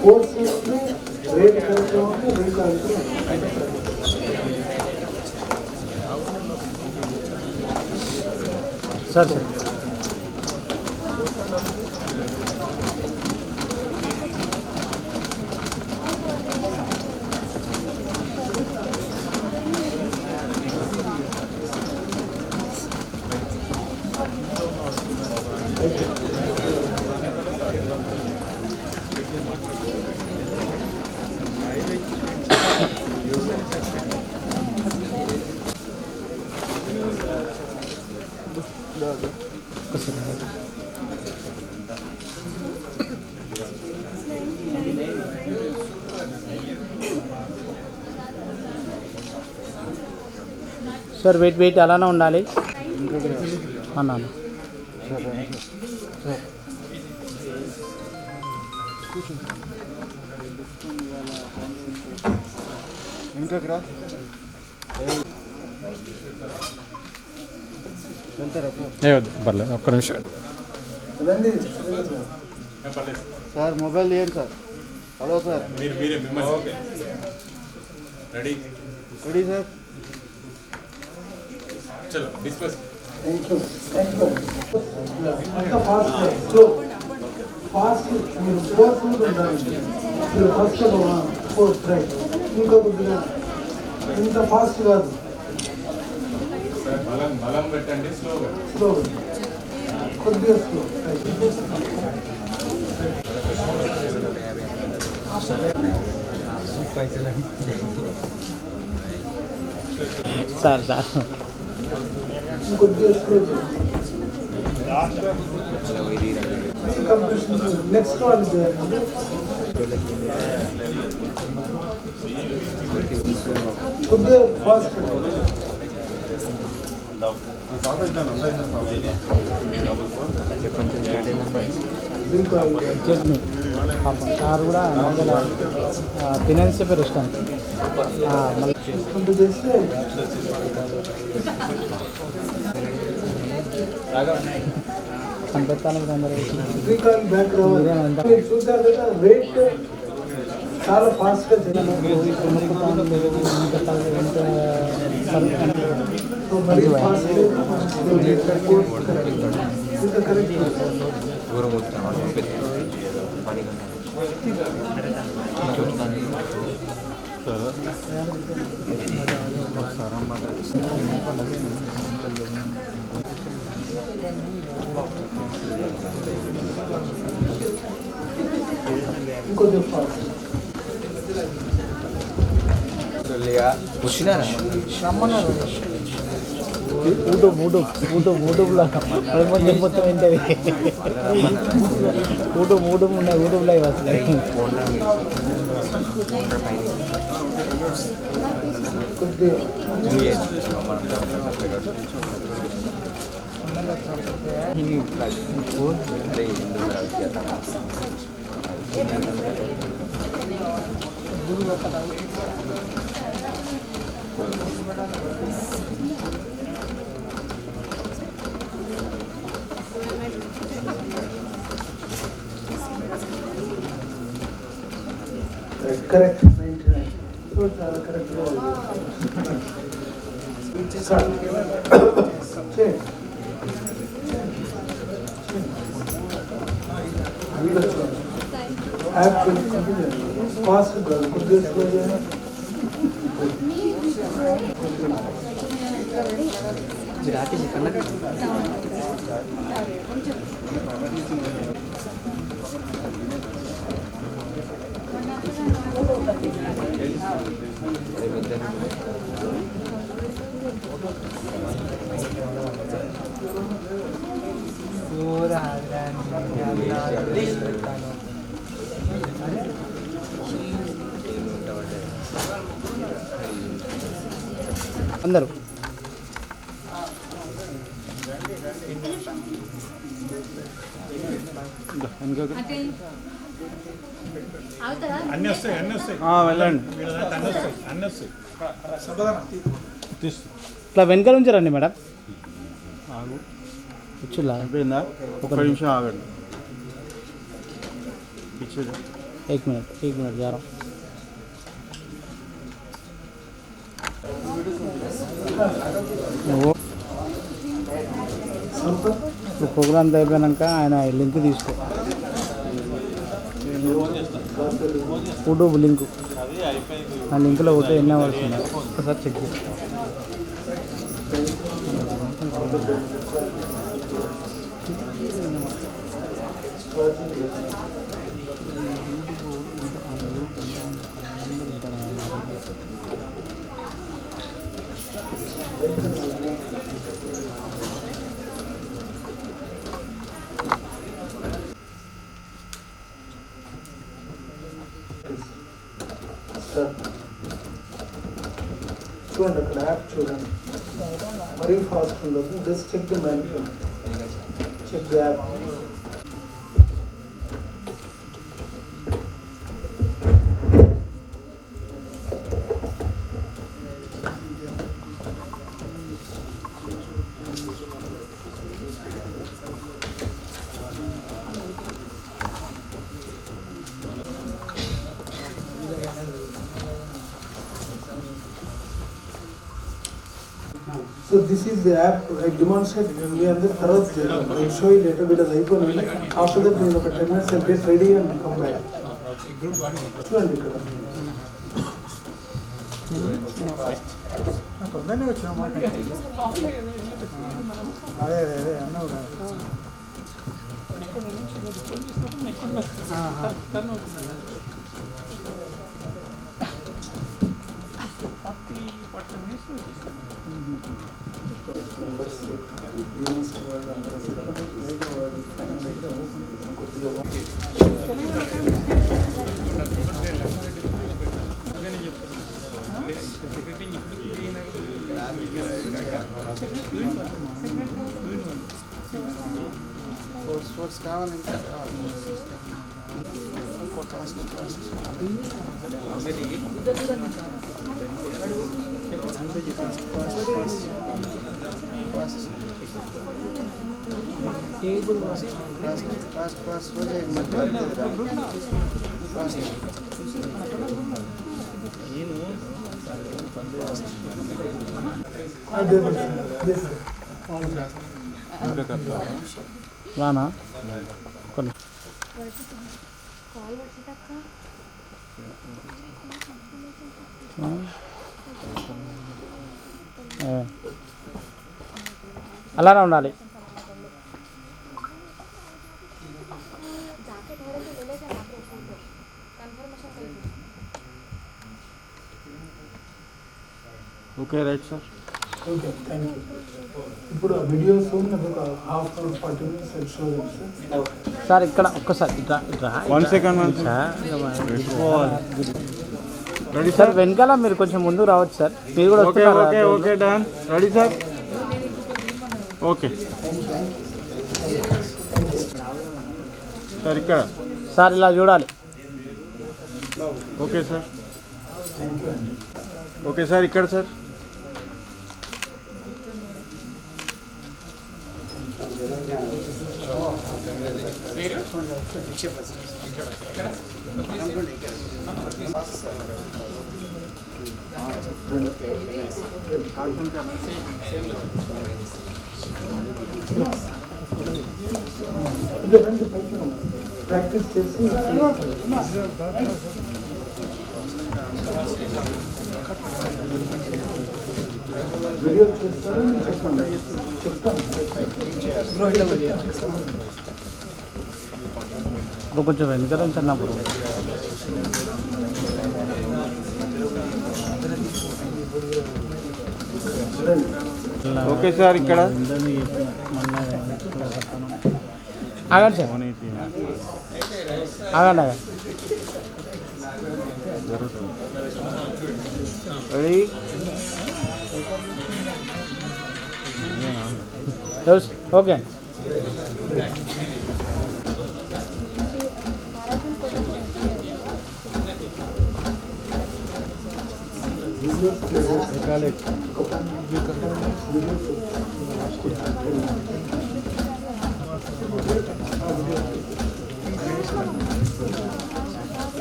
ఫోర్స్ రేట్ కరెక్ట్గా ఉంది. రేట్ కరెక్ట్గా
సార్ సార్ వెయిట్ అలానే ఉండాలి అన్నాను.
పర్లేదు ఒక్క నిమిషం
సార్ మొబైల్ తీయండి సార్. Hello sir.
మీరే మిమ్మల్ని రెడీ
రెడీ సార్.
చలో డిస్కస్.
అంత ఫాస్ట్ స్లో ఫాస్ట్ మీరు ఫోర్స్ ఉండాలి. మీరు ఫస్ట్ ఫోర్స్ రైట్ ఇంకా కొద్దిగా ఇంత ఫాస్ట్ కాదు.
బలం పెట్టండి స్లోగా
స్లో కొద్దిగా స్లో
సార్
ఇంకొద్దిగా స్లో నెక్స్ట్ వాళ్ళు చేయాలి. కొద్దిగా ఫాస్ట్
చట్నీ సార్ కూడా తినేసి చెప్పారు ఇష్టం. మళ్ళీ
చేసుకుంటూ చేస్తే
కనిపెట్టాలని అందరూ
శ్రీకాంత్ బ్యాక్ రావాలి. మీరు చూసారు కదా రేట్ చాలా ఫాస్ట్గా చేయాలి. సో మరీ ఫాస్ట్ ఇంకా కరెక్ట్ ఇంకొంచెం ఫాస్ట్
యూట్యూబ్లో మొత్తం ఏంటది యూట్యూబ్ ఉన్నాయి. యూట్యూబ్లో వస్తాయి.
కరెక్ట్ 99 సో చాలా కరెక్ట్గా ఫాస్ట్ కొద్దిగా స్లో చేయాలి.
అందరూ
అన్నీ వస్తాయి
వెళ్ళండి.
అన్నీ వస్తాయి.
ఇట్లా వెనక నుంచి రండి మేడం. కూర్చులా
అయిపోయిందా? ఒక నిమిషం ఆగండి.
एक मिनट जा रहा हूँ. ప్రోగ్రామ్ అయిపోయాక ఆయన లింక్ తీసుకో, యూట్యూబ్ లింక్. ఆ లింక్లో పోతే ఎన్ని అవర్స్ ఉన్నాయి ఒకసారి చెక్ చేసి.
చూడండి అక్కడ యాప్ చూడండి, మరీ ఫాస్ట్ ఉండదు. Just check the mannequin, check the app. So this is the app. I demonstrate me and the తర్వాత I show you later because అయిపోయింది. After that నేను ఒక 10 minutes I'll get ready and come back. చూడండి ఇక్కడ పొద్దున్నే వచ్చాం మాట. అదే అన్నావు కదా. స్పోర్ట్స్ కావాలి ఇంకా
రానా అలానే ఉండాలి.
Okay right sir.
Okay thank you. ఇప్పుడు వీడియోస్ ఒక హాఫ్ అవర్ 40 minutes షో చేస్తాను
సార్. ఇక్కడ ఒక్కసారి ఇట్లా ఇట్లా
1 సెకండ్ రెడీ
సార్. వెనకాల మీరు కొంచెం ముందుకు రావచ్చు సార్. మీరు కూడా
okay okay okay done. Ready sir. Okay sir ఇక్కడ
సార్ ఇలా చూడాలి.
Okay sir. ఓకే సార్ ఇక్కడ సార్.
ఇది రండి పైకి రండి. ప్రాక్టీస్ చేసి వీడియో చేస్తారో చెప్తాను.
ఇప్పుడు కొంచెం వెనక నుంచి అన్నప్పుడు
ఓకే సార్ ఇక్కడ
ఆగండి సార్ ఆగండి
రెడీ
ఓకే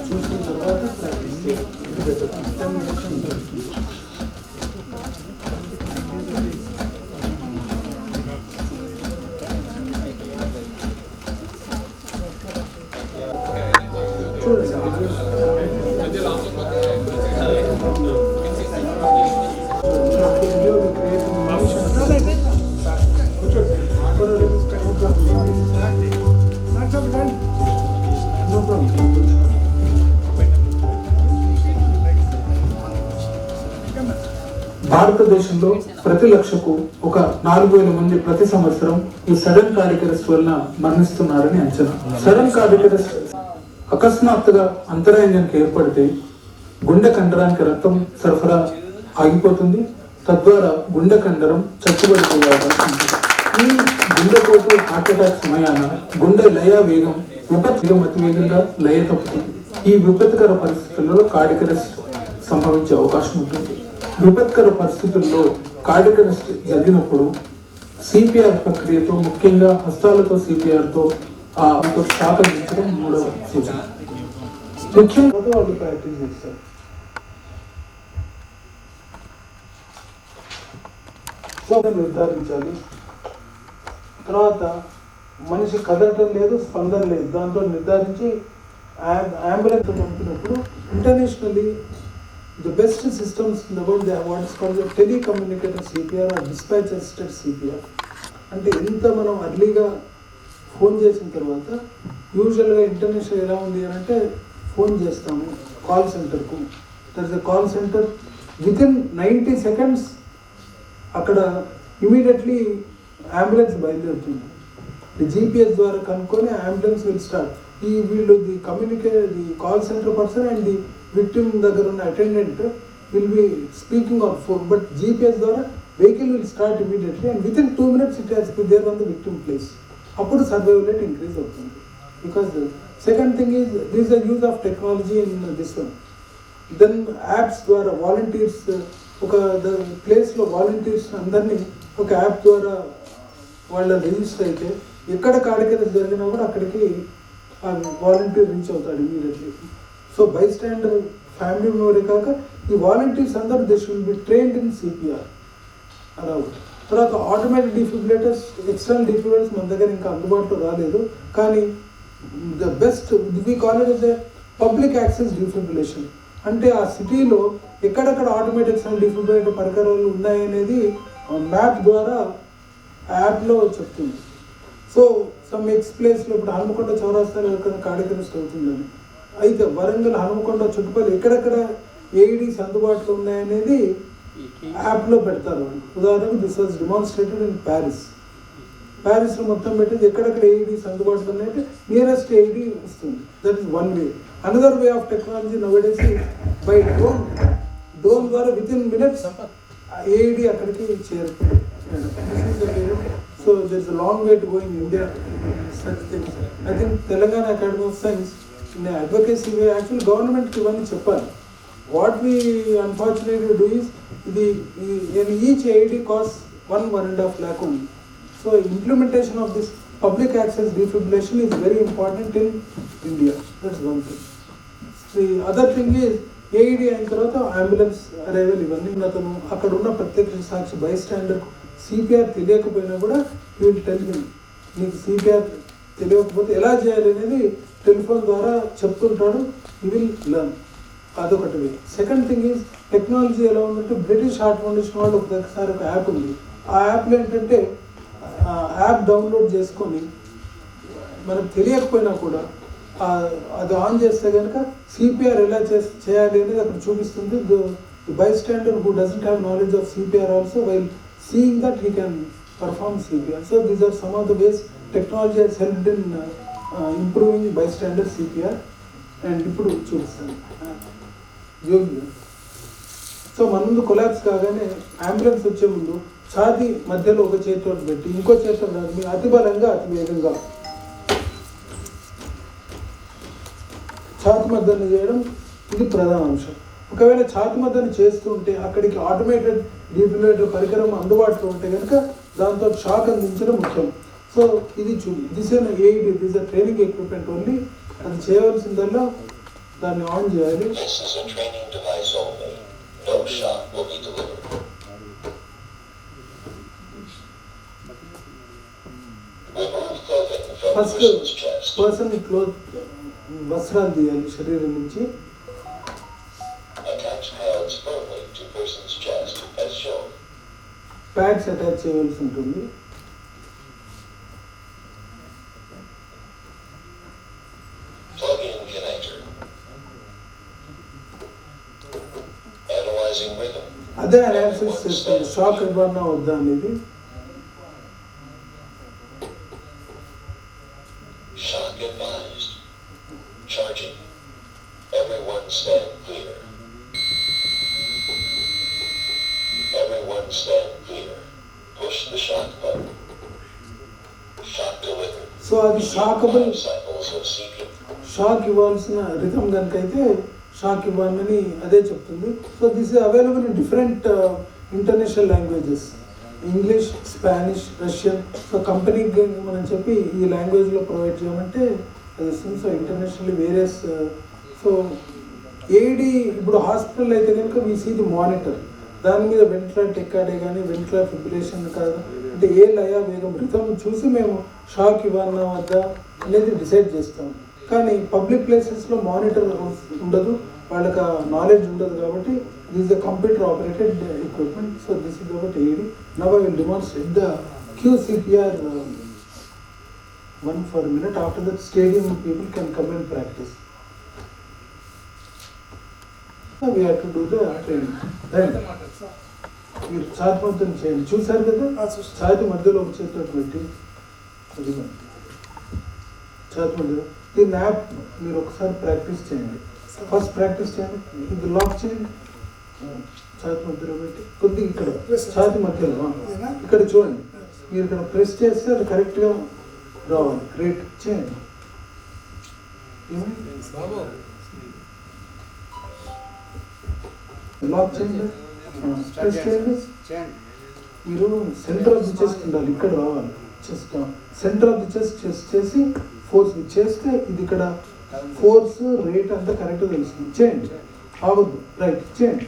చూసిన తర్వాత ప్రాక్టీస్ చేయాలి. భారతదేశంలో ప్రతి లక్షకు ఒక 4,000 మంది ప్రతి సంవత్సరం ఈ సడన్ కార్డియక్ అరెస్ట్ వలన మరణిస్తున్నారని అంచనా. సడన్ కార్డియక్ అరెస్ట్ అకస్మాత్తుగా అంతరాయంగానికి ఏర్పడితే గుండె కండరానికి రక్తం సరఫరా ఆగిపోతుంది. తద్వారా గుండె కండరం చచ్చుబడిపోయే అవకాశం ఉంది. ఈ గుండెపోటు హార్ట్ అటాక్ సమయాన గుండె లయ వేగం అతి వేగంగా లయ తప్పుతుంది. ఈ విపత్కర పరిస్థితుల్లో కార్డియక్ అరెస్ట్ సంభవించే అవకాశం ఉంటుంది. విపత్కర పరిస్థితుల్లో కార్డియక్ అరెస్ట్ జరిగినప్పుడు సిపిఆర్ ప్రక్రియతో, ముఖ్యంగా హస్తాలతో సిపిఆర్తో శ్వాస అందించడం మూడవ సూచన. ముఖ్యంగా వాళ్ళు ప్రాక్టీస్ చేస్తారు. నిర్ధారించాలి. తర్వాత మనిషి కదలటం లేదు, స్పందన లేదు, దాంతో నిర్ధారించి అంబులెన్స్ పంపినప్పుడు internationally the best systems in the world, they have what is called the telecommunicator CPR or dispatch assisted CPR. అంటే ఎంత మనం అర్లీగా ఫోన్ చేసిన తర్వాత యూజువల్గా ఇంటర్నేషనల్ ఎలా ఉంది అని అంటే ఫోన్ చేస్తాము కాల్ సెంటర్కు. There is a call centre within 90 seconds అక్కడ ఇమీడియట్లీ అంబులెన్స్ బయలుదేరుతుంది. GPS ద్వారా కనుక్కొని అంబులెన్స్ విల్ స్టార్ట్. ఈ వీళ్ళు the call centre person and the victim దగ్గర ఉన్న attendant will be speaking on phone, but GPS ద్వారా vehicle will start immediately and within 2 minutes it has to there on the victim place. అప్పుడు survival rate increase అవుతుంది. Because second thing is this the use of technology in this one. Then apps ద్వారా volunteers ఒక ప్లేస్లో volunteers అందరినీ ఒక app ద్వారా వాళ్ళ register అయితే ఎక్కడ కార్డియక్ అరెస్ట్ జరిగినా కూడా అక్కడికి ఆ వాలంటీర్ రీచ్ అవుతాడు immediately. So by stander family member కాక ఈ వాలంటీర్స్ అందరూ they should be trained in CPR అలా. తర్వాత ఆటోమేటిక్ డిఫిబ్రిలేటర్స్, ఎక్స్టర్నల్ డిఫిబ్రిలేటర్స్ మన దగ్గర ఇంకా అందుబాటులో రాలేదు. కానీ the best we call it the public access defibrillation. అంటే ఆ సిటీలో ఎక్కడెక్కడ ఆటోమేటిక్ ఎక్స్టర్నల్ డిఫిబ్రిలేటర్ పరికరాలు ఉన్నాయనేది మ్యాప్ ద్వారా యాప్లో చెప్తుంది. సో సమ్ ప్లేస్లో ఇప్పుడు హనుమకొండ చౌరాస్తాలో ఎక్కడ కార్డియక్ అరెస్ట్ అవుతుందని అయితే వరంగల్, హనుమకొండ చుట్టుపక్కల ఎక్కడెక్కడ AEDs అందుబాటులో ఉన్నాయనేది యాప్లో పెడతారు. ఉదాహరణకు దిస్ వాజ్ డిమాన్స్ట్రేటెడ్ ఇన్ ప్యారిస్లో మొత్తం పెట్టేది ఎక్కడెక్కడ AEDs అందుబాటులో ఉన్నాయంటే నియరెస్ట్ AED వస్తుంది. That is one way. Another way of technology నౌడేస్ by drone ద్వారా విత్ ఇన్ మినిట్స్ AED అక్కడికి చేరుతుంది. So there is a long way to go in India. Such things. I think Telangana Academy of Sciences in the advocacy way actually government ki vanni cheppali. What we unfortunately do is in each AED costs 1.5 lakh only. So implementation of this public access defibrillation is very important in India. That's one thing. The other thing is AED అయిన తర్వాత ambulance arrival ఇవన్నీ అతను అక్కడ ఉన్న ప్రత్యక్ష సాక్షి by stander CPR తెలియకపోయినా కూడా వీళ్ళు టెల్ హిమ్, నీకు CPR తెలియకపోతే ఎలా చేయాలి అనేది టెలిఫోన్ ద్వారా చెప్తుంటాడు, యూ విల్ లెర్న్. అదొకటి వే. సెకండ్ థింగ్ ఈజ్ టెక్నాలజీ ఎలా ఉందంటే బ్రిటిష్ హార్ట్ ఫౌండేషన్ వాళ్ళు ఒకసారి ఒక యాప్ ఉంది. ఆ యాప్లో ఏంటంటే యాప్ డౌన్లోడ్ చేసుకొని మనకు తెలియకపోయినా కూడా అది ఆన్ చేస్తే కనుక సిపిఆర్ ఎలా చేయాలి అనేది అక్కడ చూపిస్తుంది. The bystander who doesn't have knowledge of CPR also, while seeing that he can perform CPR. So these are some of the ways technology has helped in improving bystander CPR. And ఇప్పుడు చూపిస్తాను యోగి. So మన ముందు collapse కాగానే ambulance వచ్చే ముందు ఛాతీ మధ్యలో ఒక చేతితో పెట్టి ఇంకో చేతితో కాదు, మీరు అతి బలంగా అతి వేగంగా ఛాతి మద్దతు చేయడం ఇది ప్రధాన అంశం. ఒకవేళ ఛాతి మద్దతు చేస్తుంటే అక్కడికి ఆటోమేటెడ్ డిఫిబ్రిలేటర్ పరికరం అందుబాటులో ఉంటే కనుక దాంతో షాక్ అందించడం ముఖ్యం. సో ఇది this aid, this training equipment only. అది చేయవలసిందల్లా దాన్ని ఆన్ చేయాలి. ఫస్ట్ పర్సన్ క్లోత్ వస్త్రాలు తీయాలి శరీరం నుంచి. ప్యాడ్స్ అటాచ్ చేయవలసి ఉంటుంది. అదే అనాలిసిస్ చేస్తుంది షాక్ ఇవ్వన్నా వద్దా అనేది. సో అది షాకబుల్, షాక్ ఇవ్వాల్సిన రిథమ్ కనుక అయితే షాక్ ఇవ్వాలని అదే చెప్తుంది. So this is available in different international languages, English, Spanish, Russian. So కంపెనీకి మనం చెప్పి ఈ లాంగ్వేజ్లో ప్రొవైడ్ చేయమంటే అది ఇస్తుంది. So internationally various. So AD ఇప్పుడు హాస్పిటల్ అయితే కనుక వీ సీ ది మానిటర్, దాని మీద వెంటిలేటర్ టెక్కాడే కానీ వెంటిలేటర్ ఫిబ్రిలేషన్ కాదు అంటే ఏ లయ వేగం రిథమ్ చూసి మేము షాక్ ఇవ్వన్నా వద్దా అనేది డిసైడ్ చేస్తాం. కానీ పబ్లిక్ ప్లేసెస్లో మానిటర్ ఉండదు, వాళ్ళకి నాలెడ్జ్ ఉండదు కాబట్టి this is the computer operated equipment. So this is about AD. Now I will demonstrate the QCPR one for a minute. After that stadium people can come and practice. So we have to do the training. Then మీరు ఛాతి మధ్యలో చేయండి. చూసారు కదా, ఛాతి మధ్యలో ఒక చేతితో పెట్టి అది ఛాతి మధ్యలో దీన్ని యాప్ మీరు ఒకసారి ప్రాక్టీస్ చేయండి. ఫస్ట్ ప్రాక్టీస్ చేయండి, ఇది లాక్ చేయండి, ఛాతి మధ్యలో పెట్టి కొద్దిగా ఇక్కడ ఛాతి మధ్యలో ఇక్కడ చూడండి. మీరు ఇక్కడ ప్రెస్ చేస్తే అది కరెక్ట్గా రావాలి. రేట్ చేయండి. లాక్ చేయండి, ప్రెస్ చేయండి. మీరు సెంటర్ ఆఫ్ ది చెస్ట్ ఉండాలి, ఇక్కడ రావాలి. Chest centre of the chest చేసి ఫోర్స్ చేస్తే ఇది ఇక్కడ ఫోర్స్ రేట్ అంతా కరెక్ట్గా తెలుస్తుంది. చేయండి, ఆవద్దు. రైట్ చేయండి.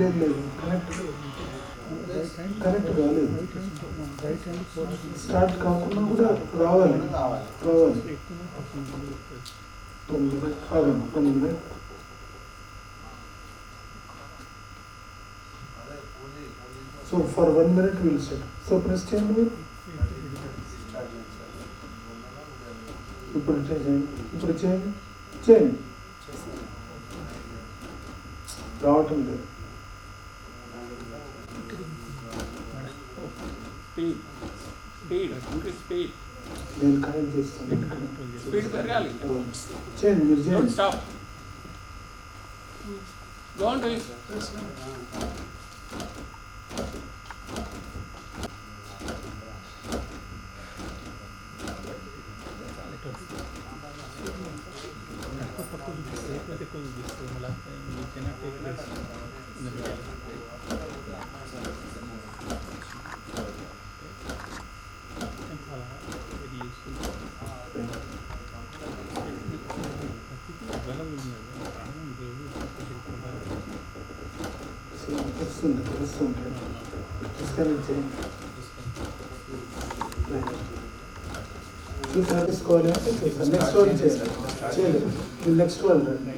లేదు లేదు కరెక్ట్ కాలేదు. స్టార్ట్ కాకుండా కూడా రావాలి. 9 So for 1 minute we will set. So press చేయండి మీరు. ఇప్పుడు చేయండి. రావటం లేదు. నేను కనెక్ట్ చేస్తాను. చేయండి మీరు చేయండి. తీసుకోవాలి అంటే చేస్తాను. నెక్స్ట్ వాళ్ళు చేయలేదు మీరు నెక్స్ట్ వాళ్ళు రండి.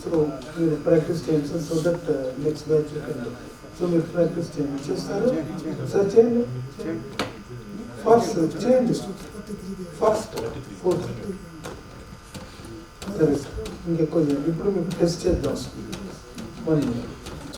సో మీరు ప్రాక్టీస్ చేయండి so that next batch so మీరు ప్రాక్టీస్ చేయండి. చేస్తారు సార్ చేయండి ఫాస్ట్ చేయండి ఫాస్ట్ 4 సరే సార్ ఇంకెక్కువ చేయండి. ఇప్పుడు మీకు టెస్ట్ చేద్దాం 1 minute.